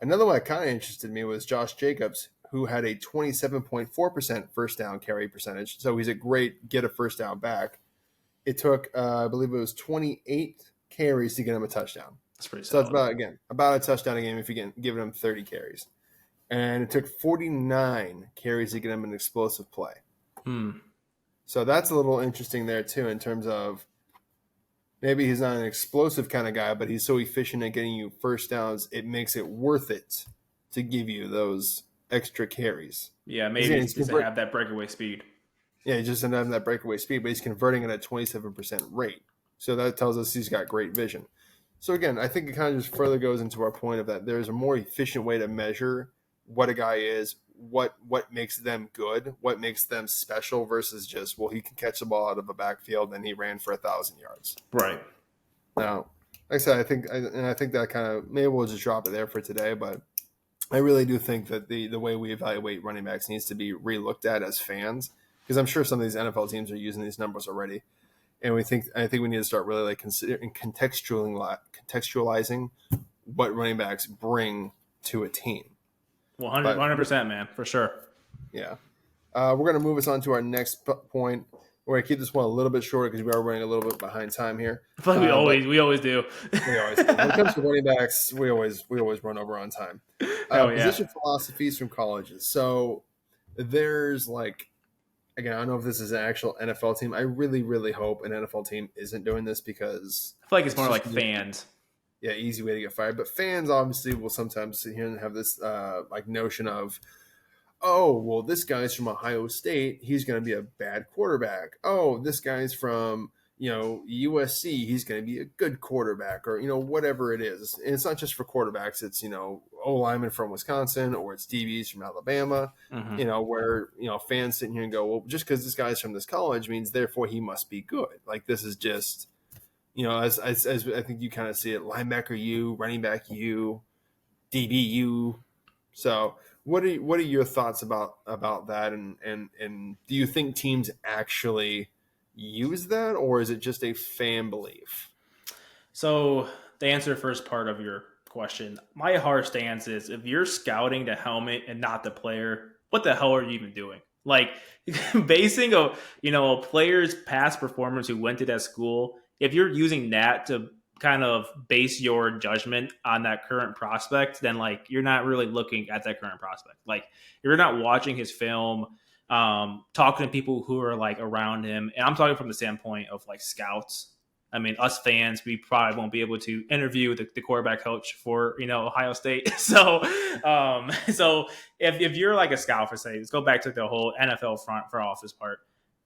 Speaker 1: Another one that kind of interested me was Josh Jacobs, who had a 27.4% first down carry percentage. So he's a great get a first down back. It took, I believe it was 28 carries to get him a touchdown.
Speaker 2: That's pretty
Speaker 1: solid.
Speaker 2: So
Speaker 1: it's about a touchdown a game if you give him 30 carries. And it took 49 carries to get him an explosive play. So that's a little interesting there too in terms of maybe he's not an explosive kind of guy, but he's so efficient at getting you first downs, it makes it worth it to give you those extra carries.
Speaker 2: Yeah, maybe he's just to have that breakaway speed.
Speaker 1: Yeah, he just doesn't have that breakaway speed, but he's converting it at 27% rate. So that tells us he's got great vision. So again, I think it kind of just further goes into our point of that there's a more efficient way to measure what a guy is, what makes them good, what makes them special versus just, well, he can catch the ball out of a backfield and he ran for 1,000 yards.
Speaker 2: Right.
Speaker 1: Now, like I said, I think that kind of, maybe we'll just drop it there for today, but I really do think that the way we evaluate running backs needs to be relooked at as fans, because I'm sure some of these NFL teams are using these numbers already. And I think we need to start really like considering contextualizing what running backs bring to a team.
Speaker 2: 100%, man, for sure.
Speaker 1: Yeah. We're going to move us on to our next point. We're going to keep this one a little bit shorter because we are running a little bit behind time here.
Speaker 2: I feel like we always do.
Speaker 1: We always do. When it comes to running backs, we always run over on time. Position philosophies from colleges. So there's like, again, I don't know if this is an actual NFL team. I really, really hope an NFL team isn't doing this because
Speaker 2: I feel like it's more like fans.
Speaker 1: Yeah, easy way to get fired. But fans obviously will sometimes sit here and have this like notion of, oh, well, this guy's from Ohio State. He's going to be a bad quarterback. Oh, this guy's from, USC. He's going to be a good quarterback or, whatever it is. And it's not just for quarterbacks. It's, O-linemen from Wisconsin or it's DBs from Alabama, where, fans sitting here and go, well, just because this guy's from this college means therefore he must be good. Like this is just, as I think you kind of see it, linebacker U, running back U, DB U. So what are your thoughts about that? And do you think teams actually use that, or is it just a fan belief?
Speaker 2: So to answer the first part of your question, my hard stance is if you're scouting the helmet and not the player, what the hell are you even doing? Like basing a player's past performance who went to that school, if you're using that to kind of base your judgment on that current prospect, then like you're not really looking at that current prospect. Like you're not watching his film, talking to people who are like around him. And I'm talking from the standpoint of like scouts. I mean, us fans, we probably won't be able to interview the quarterback coach for, Ohio State. So if you're like a scout for say, let's go back to the whole NFL front office part.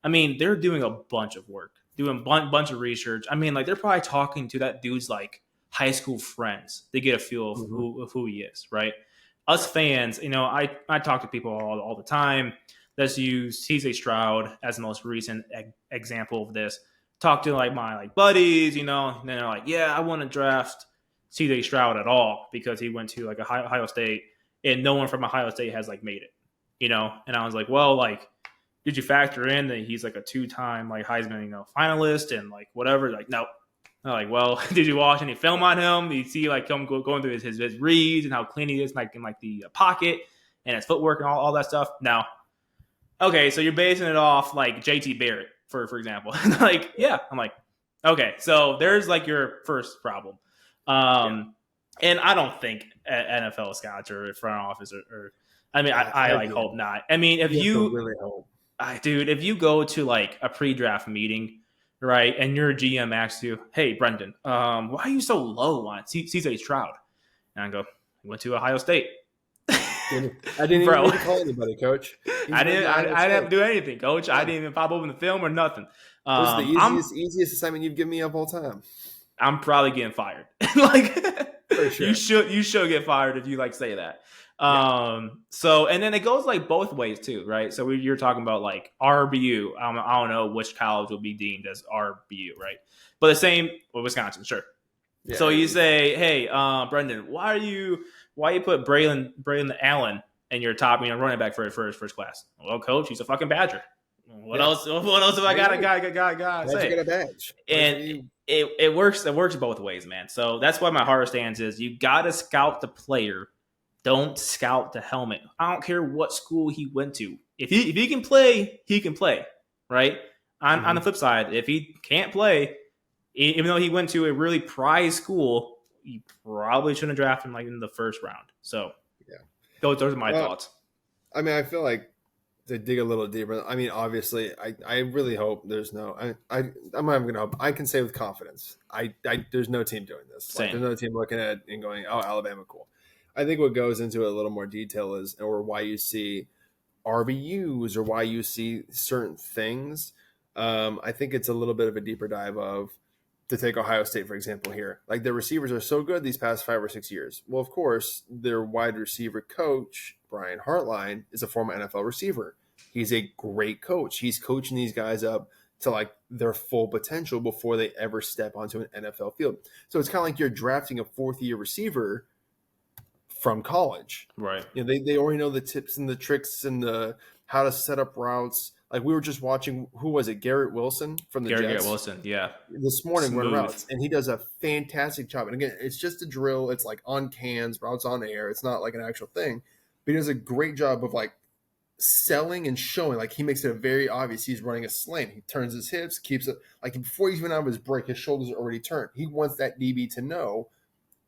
Speaker 2: I mean, they're doing a bunch of work, doing a bunch of research. I mean, like they're probably talking to that dude's like high school friends to get a feel of who he is, right? Us fans, I talk to people all the time. Let's use CJ Stroud as the most recent example of this. Talk to like my like buddies, and then they're like, yeah, I want to draft CJ Stroud at all because he went to like Ohio State and no one from Ohio State has like made it, and I was like, well, like, did you factor in that he's like a 2-time like Heisman, finalist and like whatever? Like, no, I'm like, well, did you watch any film on him? You see like him going through his reads and how clean he is, like in like the pocket and his footwork and all that stuff. No. Okay, so you're basing it off like JT Barrett, for example. Like, yeah. I'm like, okay, so there's like your first problem. And I don't think NFL scouts or front office or I mean, I like hope not. I mean, if you
Speaker 1: really hope,
Speaker 2: dude, if you go to like a pre-draft meeting, right, and your GM asks you, "Hey, Brendyn, why are you so low on CJ Stroud?" And I go, "He went to Ohio State."
Speaker 1: I didn't even need to call anybody, Coach.
Speaker 2: I didn't have to do anything, Coach. Yeah. I didn't even pop open the film or nothing.
Speaker 1: This is the easiest assignment you've given me of all time.
Speaker 2: I'm probably getting fired. Like,
Speaker 1: for sure.
Speaker 2: you should get fired if you like say that. So, and then it goes like both ways too, right? So you're talking about like RBU. I don't know which college will be deemed as RBU, right? But the same with Wisconsin, sure. Yeah, so you say, hey, Brendyn, why you put Braylon Allen in your top, running back for his first class? Well, Coach, he's a fucking Badger. What else have I got to say?
Speaker 1: Get a badge.
Speaker 2: And it works both ways, man. So that's why my hard stance is you got to scout the player. Don't scout the helmet. I don't care what school he went to. If he can play, he can play, right? On the flip side, if he can't play, even though he went to a really prized school, you probably shouldn't draft him like in the first round. So, yeah, those are my thoughts.
Speaker 1: I mean, I feel like to dig a little deeper. I mean, obviously, I really hope there's no. I'm not even gonna hope. I can say with confidence, there's no team doing this. Like, there's no team looking at it and going, "Oh, Alabama, cool." I think what goes into it a little more detail is, or why you see RBUs or why you see certain things. I think it's a little bit of a deeper dive to take Ohio State, for example, here. Like, their receivers are so good these past 5 or 6 years. Well, of course, their wide receiver coach, Brian Hartline, is a former NFL receiver. He's a great coach. He's coaching these guys up to like their full potential before they ever step onto an NFL field. So it's kind of like you're drafting a 4th-year receiver from college,
Speaker 2: right?
Speaker 1: They already know the tips and the tricks and the how to set up routes. Like, we were just watching, who was it? Garrett Wilson from the Jets.
Speaker 2: Garrett Wilson, yeah.
Speaker 1: This morning run routes, and he does a fantastic job. And again, it's just a drill. It's like on cans, routes on air. It's not like an actual thing, but he does a great job of like selling and showing. Like, he makes it very obvious he's running a slant. He turns his hips, keeps it like before he's even out of his break, his shoulders are already turned. He wants that DB to know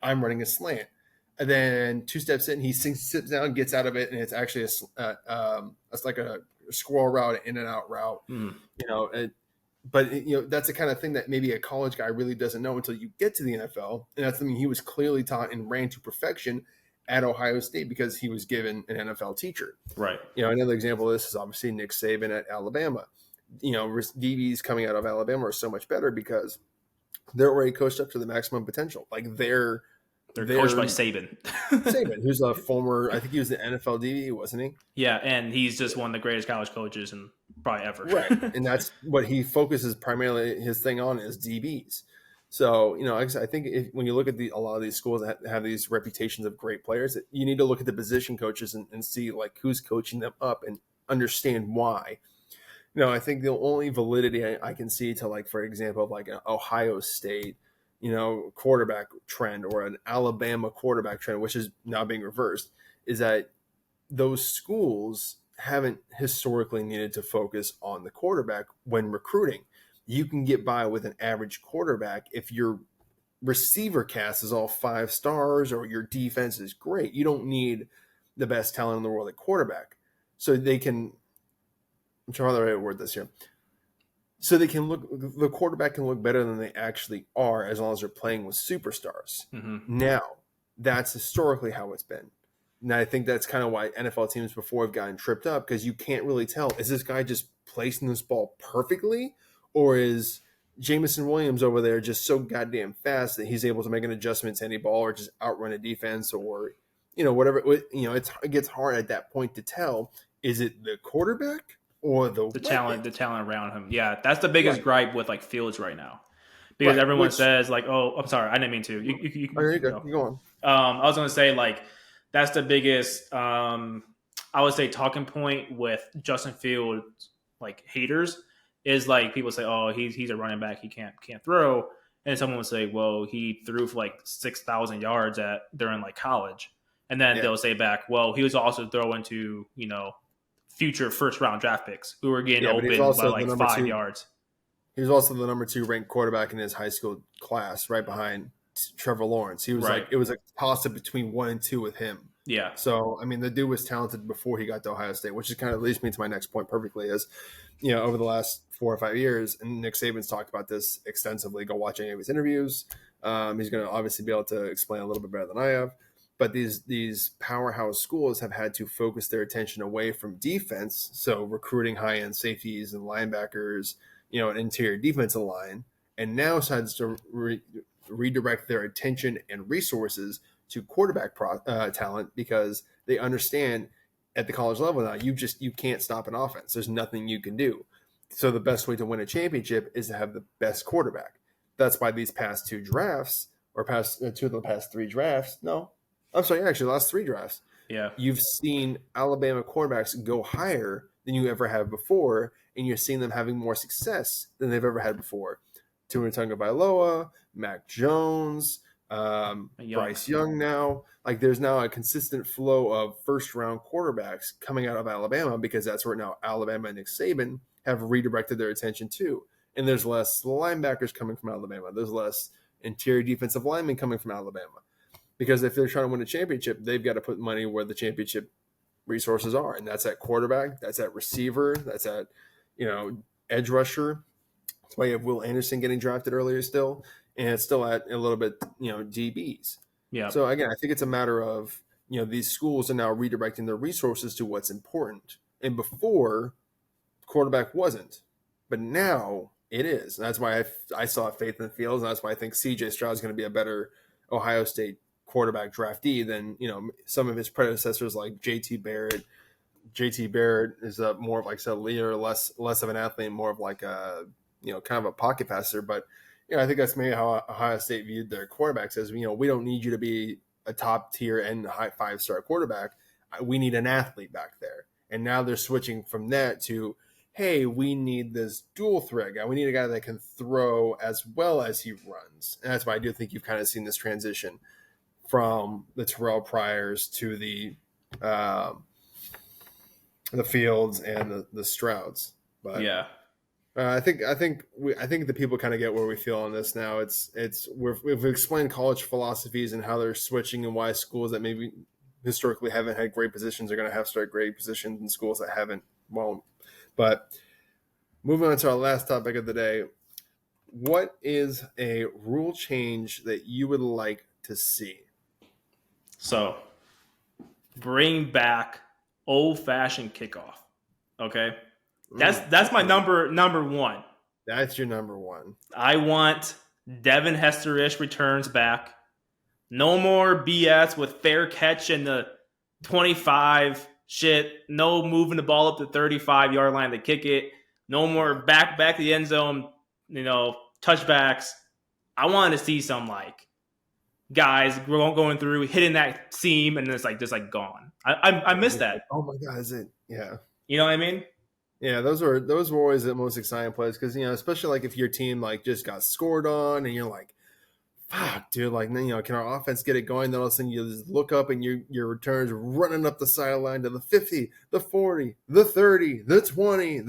Speaker 1: I'm running a slant. And then 2 steps in, he sits down, gets out of it, and it's actually it's like a squirrel route, in and out route. But that's the kind of thing that maybe a college guy really doesn't know until you get to the NFL, and that's something he was clearly taught and ran to perfection at Ohio State because he was given an NFL teacher.
Speaker 2: Right.
Speaker 1: Another example of this is obviously Nick Saban at Alabama. DBs coming out of Alabama are so much better because they're already coached up to the maximum potential. Like, they're
Speaker 2: coached by Saban.
Speaker 1: Saban, who's a former, I think he was the NFL DB, wasn't he?
Speaker 2: Yeah, and he's just one of the greatest college coaches in probably ever.
Speaker 1: Right, and that's what he focuses primarily his thing on is DBs. So, I think when you look at a lot of these schools that have these reputations of great players, you need to look at the position coaches and see like who's coaching them up and understand why. I think the only validity I can see to, like, for example, like an Ohio State, quarterback trend or an Alabama quarterback trend, which is now being reversed, is that those schools haven't historically needed to focus on the quarterback when recruiting. You can get by with an average quarterback if your receiver cast is all 5 stars or your defense is great. You don't need the best talent in the world at quarterback. So they can, I'm trying to word this here. So the quarterback can look better than they actually are as long as they're playing with superstars.
Speaker 2: Mm-hmm.
Speaker 1: Now, that's historically how it's been. And I think that's kind of why NFL teams before have gotten tripped up, because you can't really tell, is this guy just placing this ball perfectly, or is Jameson Williams over there just so goddamn fast that he's able to make an adjustment to any ball or just outrun a defense or, whatever. It gets hard at that point to tell, is it the quarterback or the
Speaker 2: talent around him? Yeah, that's the biggest gripe with like Fields right now, because everyone says like, "Oh, I'm sorry, I didn't mean to." You
Speaker 1: go. You go on.
Speaker 2: I was going to say like that's the biggest, I would say, talking point with Justin Fields, like haters, is like people say, "Oh, he's a running back, he can't throw," And someone would say, well, he threw for like 6,000 yards during like college. And then they'll say back, well, he was also throwing to, future first round draft picks who were getting
Speaker 1: but he's
Speaker 2: open by
Speaker 1: also the
Speaker 2: like
Speaker 1: number
Speaker 2: 5
Speaker 1: two.
Speaker 2: yards.
Speaker 1: He was also the number 2 ranked quarterback in his high school class, right behind Trevor Lawrence. He was it was a toss up between 1 and 2 with him.
Speaker 2: Yeah.
Speaker 1: So, I mean, the dude was talented before he got to Ohio State, which is kind of leads me to my next point perfectly is, over the last 4 or 5 years, and Nick Saban's talked about this extensively. Go watch any of his interviews. He's going to obviously be able to explain a little bit better than I have. But these powerhouse schools have had to focus their attention away from defense, so recruiting high-end safeties and linebackers, an interior defensive line, and now decides to redirect their attention and resources to quarterback talent because they understand at the college level now you can't stop an offense. There's nothing you can do. So the best way to win a championship is to have the best quarterback. That's why these past 2 drafts or two of the past 3 drafts. No, I'm sorry, actually the last 3 drafts.
Speaker 2: Yeah,
Speaker 1: you've seen Alabama quarterbacks go higher than you ever have before, and you're seeing them having more success than they've ever had before. Tua Tagovailoa, Mac Jones, Bryce Young now. Like there's now a consistent flow of first-round quarterbacks coming out of Alabama because that's where now Alabama and Nick Saban have redirected their attention to. And there's less linebackers coming from Alabama. There's less interior defensive linemen coming from Alabama. Because if they're trying to win a championship, they've got to put money where the championship resources are. And that's at quarterback, that's at receiver, that's at, edge rusher. That's why you have Will Anderson getting drafted earlier still. And it's still at a little bit, DBs.
Speaker 2: Yeah.
Speaker 1: So, again, I think it's a matter of, these schools are now redirecting their resources to what's important. And before, quarterback wasn't. But now it is. And that's why I saw faith in the fields. And that's why I think C.J. Stroud is going to be a better Ohio State quarterback draftee than some of his predecessors like JT Barrett. JT Barrett is more of like a leader, less of an athlete, more of like a kind of a pocket passer. But I think that's maybe how Ohio State viewed their quarterbacks as we don't need you to be a top tier and high 5-star quarterback. We need an athlete back there. And now they're switching from that to, hey, we need this dual threat guy. We need a guy that can throw as well as he runs. And that's why I do think you've kind of seen this transition from the Terrell Pryors to the Fields and the Strouds. But
Speaker 2: yeah,
Speaker 1: I think the people kind of get where we feel on this now. We've explained college philosophies and how they're switching and why schools that maybe historically haven't had great positions are going to have to start great positions, and schools that won't. But moving on to our last topic of the day, what is a rule change that you would like to see?
Speaker 2: So, bring back old-fashioned kickoff. Okay, that's my number one.
Speaker 1: That's your number one.
Speaker 2: I want Devin Hester-ish returns back. No more BS with fair catch in the 25 shit. No moving the ball up the 35-yard line to kick it. No more back to the end zone. Touchbacks. I wanted to see some guys going through, hitting that seam, and then it's just gone. I miss that.
Speaker 1: Oh my God, is it? Yeah.
Speaker 2: You know what I mean?
Speaker 1: Yeah, those were always the most exciting plays because especially if your team just got scored on and you're like, fuck, dude, can our offense get it going? Then all of a sudden you just look up and your returns running up the sideline to the 50, the 40, the 30, the 20.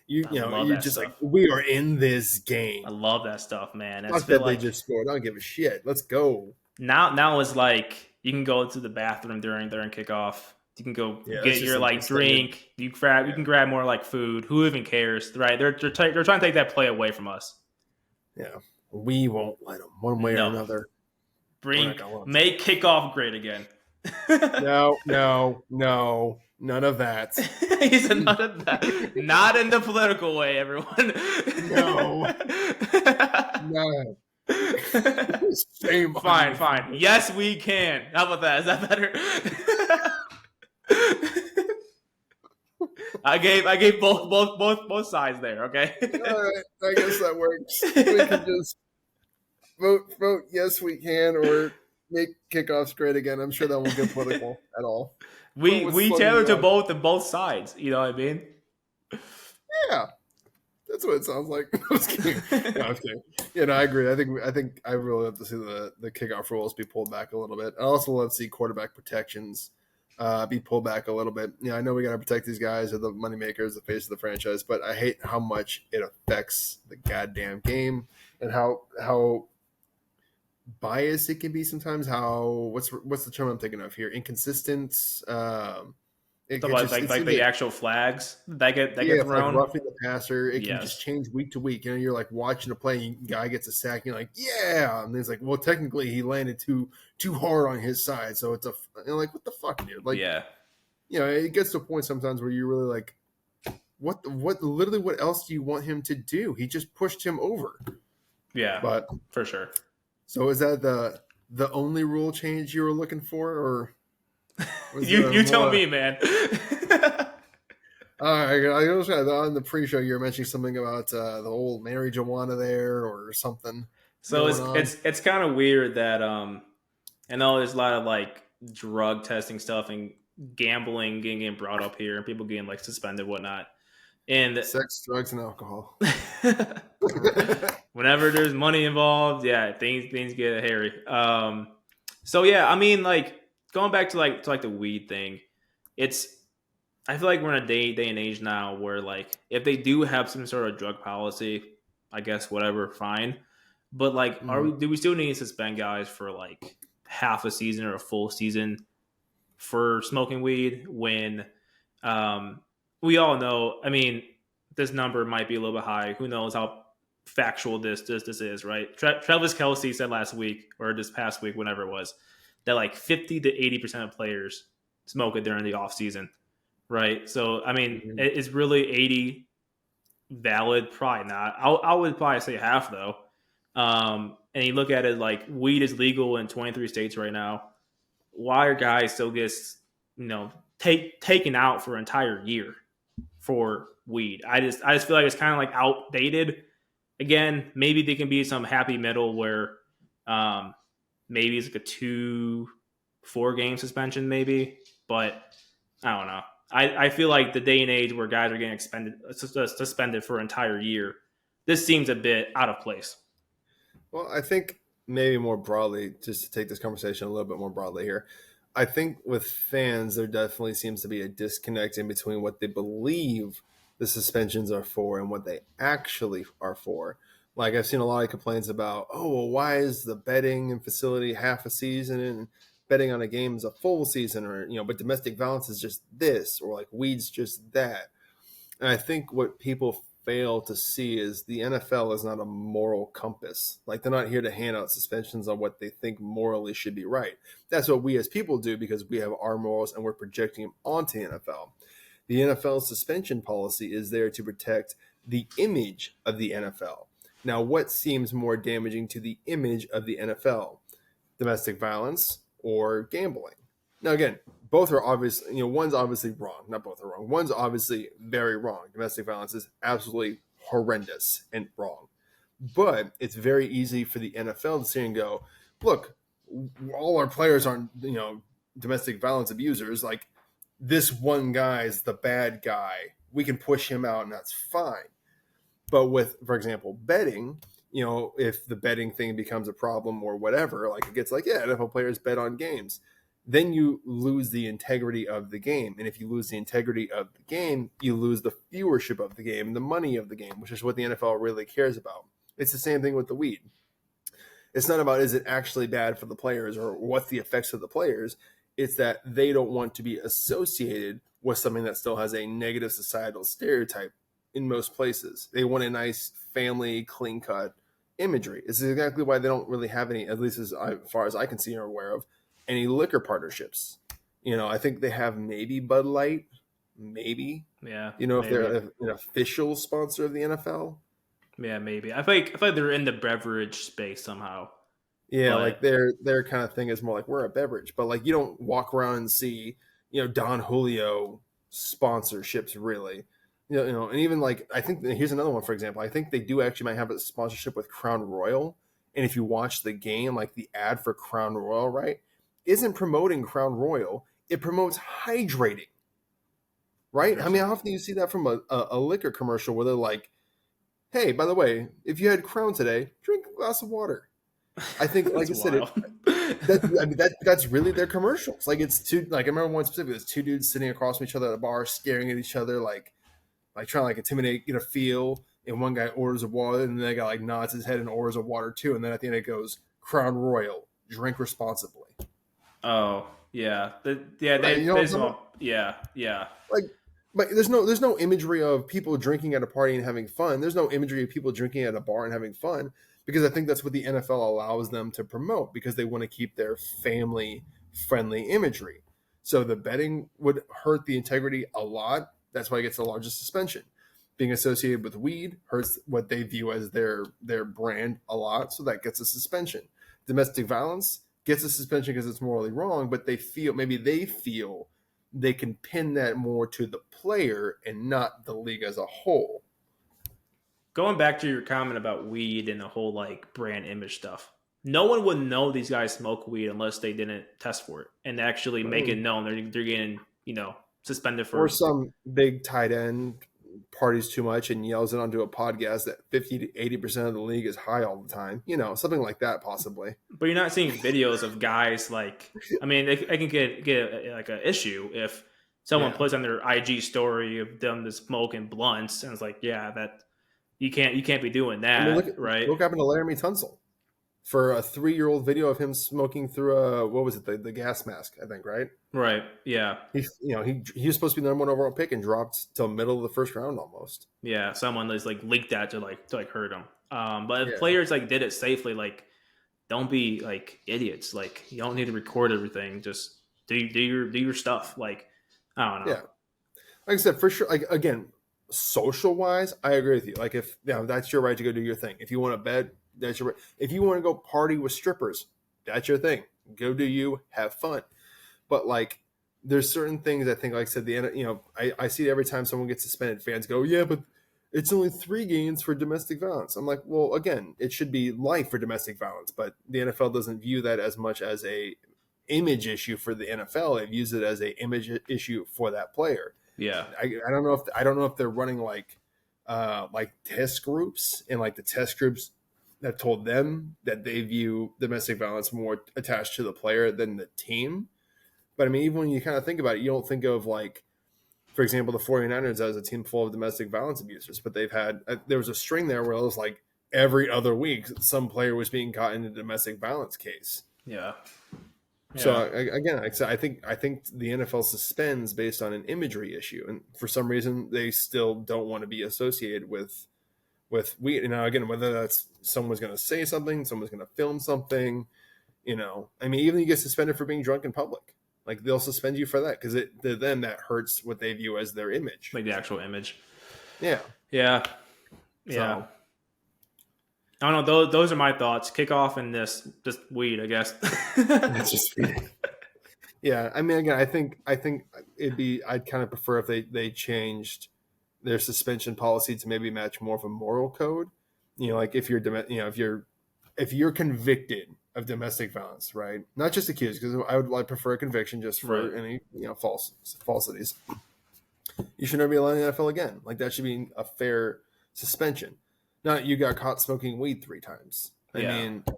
Speaker 1: You're just
Speaker 2: stuff.
Speaker 1: we are in this game.
Speaker 2: I love that stuff, man.
Speaker 1: Fuck that they just scored. I don't give a shit. Let's go.
Speaker 2: Now it's you can go to the bathroom during kickoff. You can go get your drink. You can grab more food. Who even cares, right? They're trying to take that play away from us.
Speaker 1: Yeah. We won't let them one way or another.
Speaker 2: Make kickoff great again.
Speaker 1: No, none of that.
Speaker 2: He said none of that. Not in the political way, everyone.
Speaker 1: No.
Speaker 2: Fine. Yes, we can. How about that? Is that better? I gave both sides there. Okay.
Speaker 1: All right, I guess that works. We can just vote. Yes, we can, or make kickoffs great again. I'm sure that won't get political at all.
Speaker 2: We tailor to both sides. You know what I mean?
Speaker 1: Yeah. That's what it sounds like. I was kidding. No, I was kidding. Yeah, no, I agree. I think I really love to see the kickoff rules be pulled back a little bit. I also love to see quarterback protections be pulled back a little bit. Yeah, I know we got to protect these guys, are the money makers, the face of the franchise, but I hate how much it affects the goddamn game and how biased it can be sometimes. How what's the term I'm thinking of here? Inconsistent.
Speaker 2: So like the actual flags that get
Speaker 1: It's like
Speaker 2: thrown.
Speaker 1: roughing the passer. It can just
Speaker 2: Yes.
Speaker 1: change week to week. You're like watching a play, guy gets a sack, you're like, yeah, and it's like, well, technically he landed too hard on his side, so it's like, what the fuck, dude? Like,
Speaker 2: Yeah.
Speaker 1: It gets to a point sometimes where you're really like, what else do you want him to do? He just pushed him over.
Speaker 2: Yeah.
Speaker 1: But
Speaker 2: for sure.
Speaker 1: so is that the only rule change you were looking for, or was
Speaker 2: you tell me, man.
Speaker 1: I was on the pre-show. You were mentioning something about the old marijuana there, or something.
Speaker 2: So it's kind of weird that I know there's a lot of like drug testing stuff and gambling getting brought up here, and people getting like suspended, whatnot. And
Speaker 1: sex, drugs, and alcohol.
Speaker 2: whenever there's money involved, yeah, things get hairy. So yeah, I mean, like going back to like the weed thing, I feel like we're in a day and age now where like if they do have some sort of drug policy, I guess whatever, fine. But like, do we still need to suspend guys for like half a season or a full season for smoking weed when we all know? I mean, this number might be a little bit high. Who knows how factual this is, right? Travis Kelce said last week or this past week, whenever it was, that like 50 to 80% of players smoke it during the off season. Right. So, I mean, it's really 80 valid? Probably not. I would probably say half, though. And you look at it like weed is legal in 23 states right now. Why are guys still taken out for an entire year for weed? I just feel like it's kind of like outdated. Again, maybe there can be some happy middle where maybe it's like a 2-4 game suspension, maybe. But I don't know. I feel like the day and age where guys are getting suspended for an entire year, this seems a bit out of place.
Speaker 1: Well, I think maybe more broadly, just to take this conversation a little bit more broadly here, I think with fans, there definitely seems to be a disconnect in between what they believe the suspensions are for and what they actually are for. Like I've seen a lot of complaints about, oh, well, why is the betting and facility half a season and betting on a game is a full season, or but domestic violence is just this, or like weed's just that. And I think what people fail to see is the NFL is not a moral compass. Like they're not here to hand out suspensions on what they think morally should be right. That's what we as people do because we have our morals and we're projecting them onto the NFL. The NFL's suspension policy is there to protect the image of the NFL. Now, what seems more damaging to the image of the NFL? Domestic violence or gambling? Now, again, both are obviously, one's obviously wrong. Not both are wrong. One's obviously very wrong. Domestic violence is absolutely horrendous and wrong. But it's very easy for the NFL to say and go, look, all our players aren't, domestic violence abusers. Like this one guy's the bad guy. We can push him out and that's fine. But with, for example, betting, if the betting thing becomes a problem or whatever, like it gets like, yeah, NFL players bet on games, then you lose the integrity of the game. And if you lose the integrity of the game, you lose the viewership of the game, the money of the game, which is what the NFL really cares about. It's the same thing with the weed. It's not about is it actually bad for the players or what's the effects of the players. It's that they don't want to be associated with something that still has a negative societal stereotype in most places. They want a nice family, clean-cut imagery. This is exactly why they don't really have any, at least as far as I can see or aware of, any liquor partnerships. I think they have maybe Bud Light, maybe.
Speaker 2: Yeah.
Speaker 1: If
Speaker 2: maybe.
Speaker 1: They're an official sponsor of the NFL.
Speaker 2: Yeah, maybe. I feel like they're in the beverage space somehow.
Speaker 1: Yeah, like their kind of thing is more like we're a beverage, but like you don't walk around and see, Don Julio sponsorships really. And even like I think here's another one, for example. I think they do actually might have a sponsorship with Crown Royal. And if you watch the game, like the ad for Crown Royal, right, isn't promoting Crown Royal. It promotes hydrating. Right? I mean, how often do you see that from a liquor commercial where they're like, hey, by the way, if you had Crown today, drink a glass of water. I think, like
Speaker 2: That's
Speaker 1: I said,
Speaker 2: wild.
Speaker 1: that's really their commercials. Like it's two. Like I remember one specifically, there's two dudes sitting across from each other at a bar, staring at each other, like trying to like intimidate, get a feel. And one guy orders of water, and then the guy like nods his head and orders of water too. And then at the end it goes, Crown Royal, drink responsibly.
Speaker 2: Oh yeah, yeah.
Speaker 1: Right? You know what I'm talking about?
Speaker 2: Yeah.
Speaker 1: Like, but there's no imagery of people drinking at a party and having fun. There's no imagery of people drinking at a bar and having fun because I think that's what the NFL allows them to promote because they want to keep their family friendly imagery. So the betting would hurt the integrity a lot. That's why it gets the largest suspension. Being associated with weed hurts what they view as their brand a lot, so that gets a suspension. Domestic violence gets a suspension because it's morally wrong, but they feel they can pin that more to the player and not the league as a whole.
Speaker 2: Going back to your comment about weed and the whole like brand image stuff, no one would know these guys smoke weed unless they didn't test for it and actually make it known they're getting suspended for.
Speaker 1: Or some big tight end parties too much and yells it onto a podcast that 50 to 80% of the league is high all the time. Something like that possibly.
Speaker 2: But you're not seeing videos of guys like. I mean, they can get like an issue if someone puts on their IG story of them to smoking blunts and it's like, yeah, that you can't be doing that, right?
Speaker 1: Look happened to Laramie Tunsil for a 3-year-old video of him smoking through what was it, the gas mask, I think, right?
Speaker 2: Right. Yeah.
Speaker 1: He was supposed to be the number 1 overall pick and dropped till middle of the first round almost.
Speaker 2: Yeah, someone that's like leaked that to hurt him. But if players like did it safely, like don't be like idiots. Like you don't need to record everything. Just do your stuff. Like I don't know.
Speaker 1: Yeah, like I said, for sure. Like again, social wise, I agree with you. Like if that's your right to go do your thing. If you want to bet, that's your right. If you want to go party with strippers, that's your thing. Go do you, have fun. But like, there's certain things I think, like I said, I see every time someone gets suspended, fans go, yeah, but it's only 3 games for domestic violence. I'm like, well, again, it should be life for domestic violence, but the NFL doesn't view that as much as a image issue for the NFL. It views it as a image issue for that player.
Speaker 2: Yeah,
Speaker 1: I don't know if they're running like test groups, and like the test groups that told them that they view domestic violence more attached to the player than the team. But I mean, even when you kind of think about it, you don't think of like, for example, the 49ers as a team full of domestic violence abusers, but they've had, there was a string there where it was like every other week, some player was being caught in a domestic violence case.
Speaker 2: Yeah.
Speaker 1: So again, I think the NFL suspends based on an imagery issue, and for some reason they still don't want to be associated with again, whether that's someone's going to say something, someone's going to film something, I mean, even you get suspended for being drunk in public. Like they'll suspend you for that because to them that hurts what they view as their image,
Speaker 2: like the actual image.
Speaker 1: Yeah.
Speaker 2: So, I don't know. Those are my thoughts. Kickoff and this just weed, I guess.
Speaker 1: It's just weed. Yeah, I mean, again, I think I'd kind of prefer if they changed their suspension policy to maybe match more of a moral code. Like if you're convicted of domestic violence, right? Not just accused, because I would prefer a conviction just for any falsities. You should never be allowed in the NFL again. Like that should be a fair suspension. Not you got caught smoking weed 3 times. I mean, can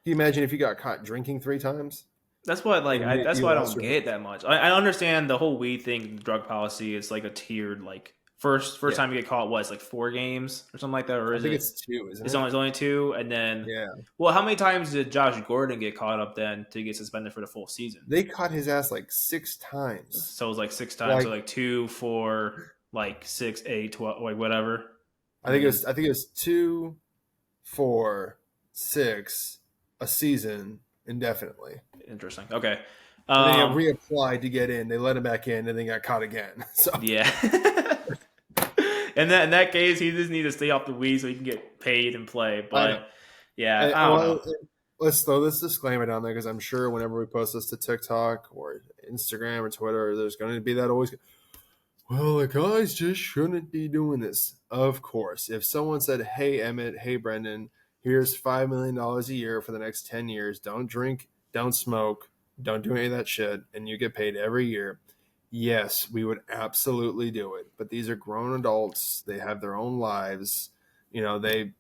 Speaker 1: you imagine if you got caught drinking 3 times?
Speaker 2: That's what that's why I don't get it that much. I understand the wwhole weed thing, drug policy. It's like a tiered like. First time you get caught, it's like 4 games or something like that, or
Speaker 1: I think it's 2, isn't it?
Speaker 2: It's only 2, and then Well, how many times did Josh Gordon get caught up then to get suspended for the full season?
Speaker 1: They caught his ass like 6 times.
Speaker 2: So it was like 6 times, so like 2, 4, like 6, 8, 12, like whatever.
Speaker 1: I think it was 2, 4, 6 a season indefinitely.
Speaker 2: Interesting. Okay.
Speaker 1: And they reapplied to get in. They let him back in, and then got caught again. So
Speaker 2: yeah. In that case, he just needs to stay off the weed so he can get paid and play. But I don't know.
Speaker 1: Let's throw this disclaimer down there because I'm sure whenever we post this to TikTok or Instagram or Twitter, there's going to be that always. Well, the guys just shouldn't be doing this. Of course, if someone said, "Hey Emmett, hey Brendyn, here's $5 million a year for the next 10 years. Don't drink, don't smoke, don't do any of that shit, and you get paid every year." Yes, we would absolutely do it. But these are grown adults. They have their own lives. they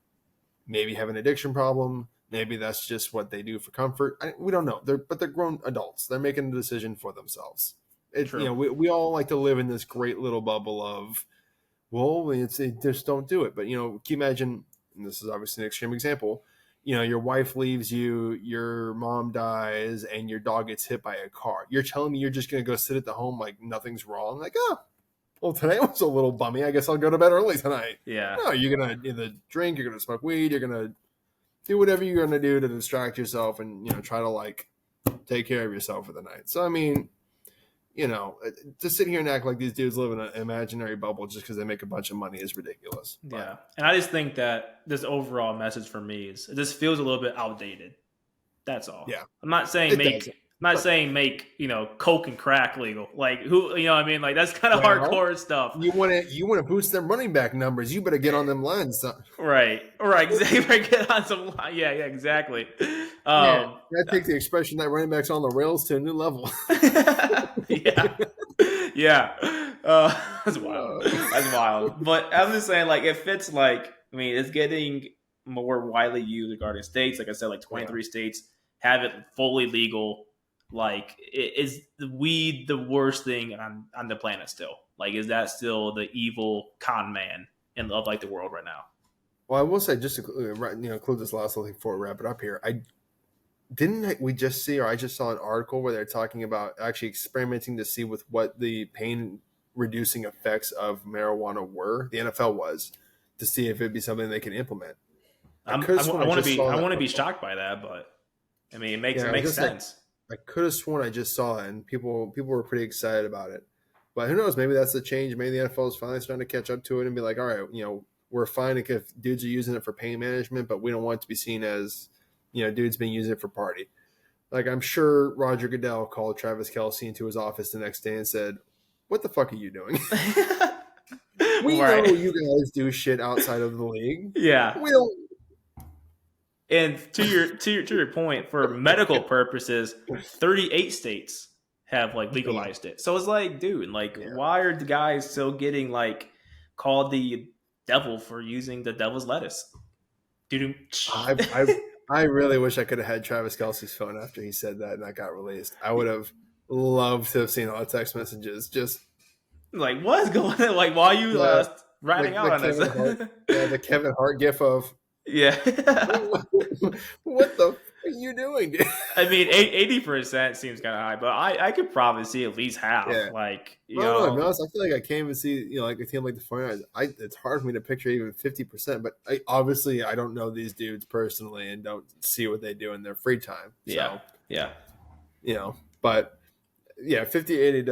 Speaker 1: maybe have an addiction problem. Maybe that's just what they do for comfort. We don't know. They're grown adults. They're making a decision for themselves. We all like to live in this great little bubble of, well, they just don't do it. But, can you imagine, and this is obviously an extreme example, your wife leaves you, your mom dies, and your dog gets hit by a car. You're telling me you're just going to go sit at the home like nothing's wrong? Like, well, today was a little bummy. I guess I'll go to bed early tonight.
Speaker 2: Yeah.
Speaker 1: No, you're going to either drink, you're going to smoke weed, you're going to do whatever you're going to do to distract yourself and, try to like take care of yourself for the night. So, I mean, to sit here and act like these dudes live in an imaginary bubble just because they make a bunch of money is ridiculous.
Speaker 2: Yeah. And I just think that this overall message for me is it just feels a little bit outdated. That's all.
Speaker 1: Yeah.
Speaker 2: I'm not saying make coke and crack legal. Like who, what I mean? Like that's kind of hardcore stuff.
Speaker 1: You want to boost their running back numbers. You better get on them lines.
Speaker 2: Right. Exactly. Get on some line. Yeah, exactly.
Speaker 1: I take the expression that running back's on the rails to a new level.
Speaker 2: Yeah. That's wild. But I'm just saying, like, if it's like, it's getting more widely used regarding states. Like I said, like 23 states have it fully legal. Like, is weed the worst thing on the planet still? Like, is that still the evil con man of like the world right now?
Speaker 1: Well, I will say, just to include this last little thing before we wrap it up here, I just saw an article where they're talking about actually experimenting to see with what the pain reducing effects of marijuana were. The NFL was to see if it'd be something they can implement.
Speaker 2: I want to be shocked by that, but it makes sense.
Speaker 1: I could have sworn I just saw it, and people were pretty excited about it. But who knows? Maybe that's the change. Maybe the NFL is finally starting to catch up to it and be like, all right, we're fine if dudes are using it for pain management, but we don't want it to be seen as, dudes being using it for party. Like, I'm sure Roger Goodell called Travis Kelce into his office the next day and said, "What the fuck are you doing? We know you guys do shit outside of the league.
Speaker 2: Yeah,
Speaker 1: we don't."
Speaker 2: And to your point, for medical purposes, 38 states have like legalized it. So it's like, dude, why are the guys still getting like called the devil for using the devil's lettuce? Dude,
Speaker 1: I really wish I could have had Travis Kelce's phone after he said that and that got released. I would have loved to have seen all the text messages. Just
Speaker 2: like, what's going on? Like, why are you ratting out on this?
Speaker 1: The Kevin Hart gif of,
Speaker 2: yeah.
Speaker 1: What the f are you doing, dude?
Speaker 2: 80% seems kind of high, but I could probably see at least half.
Speaker 1: Yeah.
Speaker 2: Like,
Speaker 1: to be honest, I feel like I can't even see, like a team like the 49ers. It's hard for me to picture even 50%, but obviously I don't know these dudes personally and don't see what they do in their free time. So, but 50-80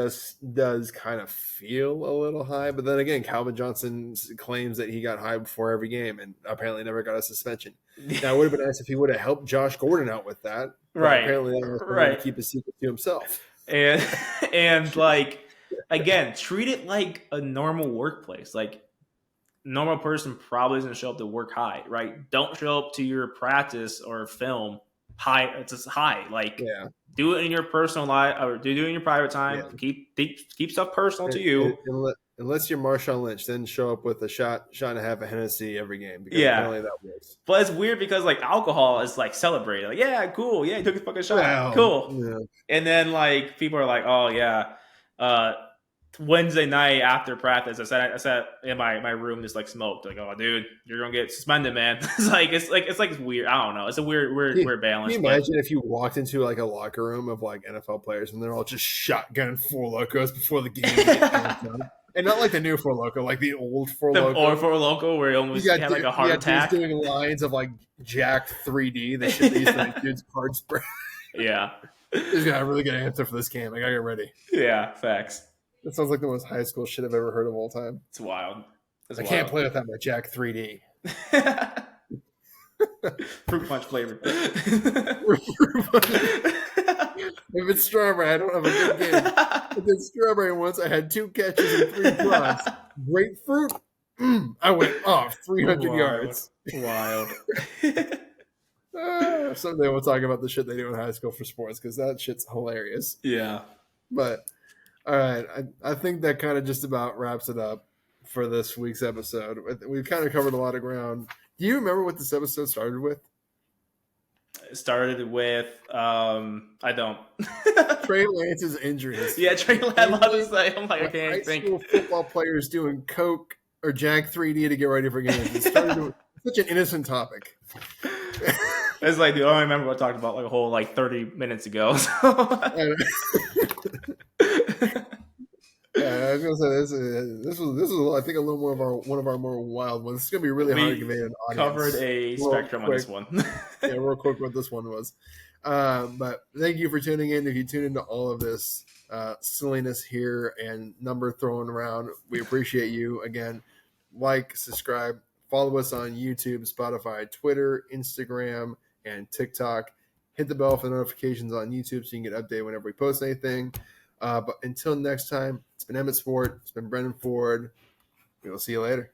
Speaker 1: does kind of feel a little high, but then again, Calvin Johnson claims that he got high before every game and apparently never got a suspension. Now, it would have been nice if he would have helped Josh Gordon out with that.
Speaker 2: Right.
Speaker 1: Apparently, that was to keep his secret to himself.
Speaker 2: And like, again, treat it like a normal workplace. Like, normal person probably doesn't show up to work high, right? Don't show up to your practice or film high. It's just high. Like, do it in your personal life or do it in your private time. Yeah. Keep stuff personal to you.
Speaker 1: Unless you're Marshawn Lynch, then show up with a shot and a half of Hennessy every game. Because apparently that works.
Speaker 2: But it's weird because like alcohol is like celebrated. Like, yeah, cool. Yeah, he took his fucking shot. Cool. Yeah. And then like people are like, oh yeah. Wednesday night after practice, I sat in my room just like smoked. Like, oh dude, you're gonna get suspended, man. it's weird. I don't know. It's a weird balance.
Speaker 1: Can you imagine if you walked into like a locker room of like NFL players and they're all just shotgun Four Locos before the game? And not like the new Four Loco, like the old Four Loco.
Speaker 2: The old Four Loco where he almost had like a heart attack.
Speaker 1: He's doing lines of like Jack 3D. The shit that used to make dudes card spread.
Speaker 2: Yeah.
Speaker 1: He's got a really good answer for this game. I gotta get ready.
Speaker 2: Yeah, facts.
Speaker 1: That sounds like the most high school shit I've ever heard of all time.
Speaker 2: It's wild.
Speaker 1: I can't play with that my Jack 3D.
Speaker 2: Fruit punch flavor.
Speaker 1: If it's strawberry, I don't have a good game. If it's strawberry once, I had 2 catches and 3 drops. Grapefruit, I went off 300 yards.
Speaker 2: Wild.
Speaker 1: Someday we'll talk about the shit they do in high school for sports because that shit's hilarious.
Speaker 2: Yeah.
Speaker 1: But all right, I think that kind of just about wraps it up for this week's episode. We've kind of covered a lot of ground. Do you remember what this episode started with?
Speaker 2: It started with I don't.
Speaker 1: Trey Lance's injuries.
Speaker 2: Yeah, Trey Lance had a lot to say. I'm like, I can't think.
Speaker 1: High school football players doing coke or Jack 3D to get ready for games. It started with such an innocent topic.
Speaker 2: It's like, dude, I don't remember what I talked about like a whole 30 minutes ago. So.
Speaker 1: Yeah, I was gonna say this was I think a little more of one of our more wild ones. It's gonna be really hard to convey an audience.
Speaker 2: Covered a spectrum on this one.
Speaker 1: Yeah, real quick what this one was. But thank you for tuning in. If you tune into all of this silliness here and number thrown around, we appreciate you. Again, like, subscribe, follow us on YouTube, Spotify, Twitter, Instagram, and TikTok. Hit the bell for notifications on YouTube so you can get updated whenever we post anything. But until next time, it's been Emmett Sport. It's been Brendyn Ford. We will see you later.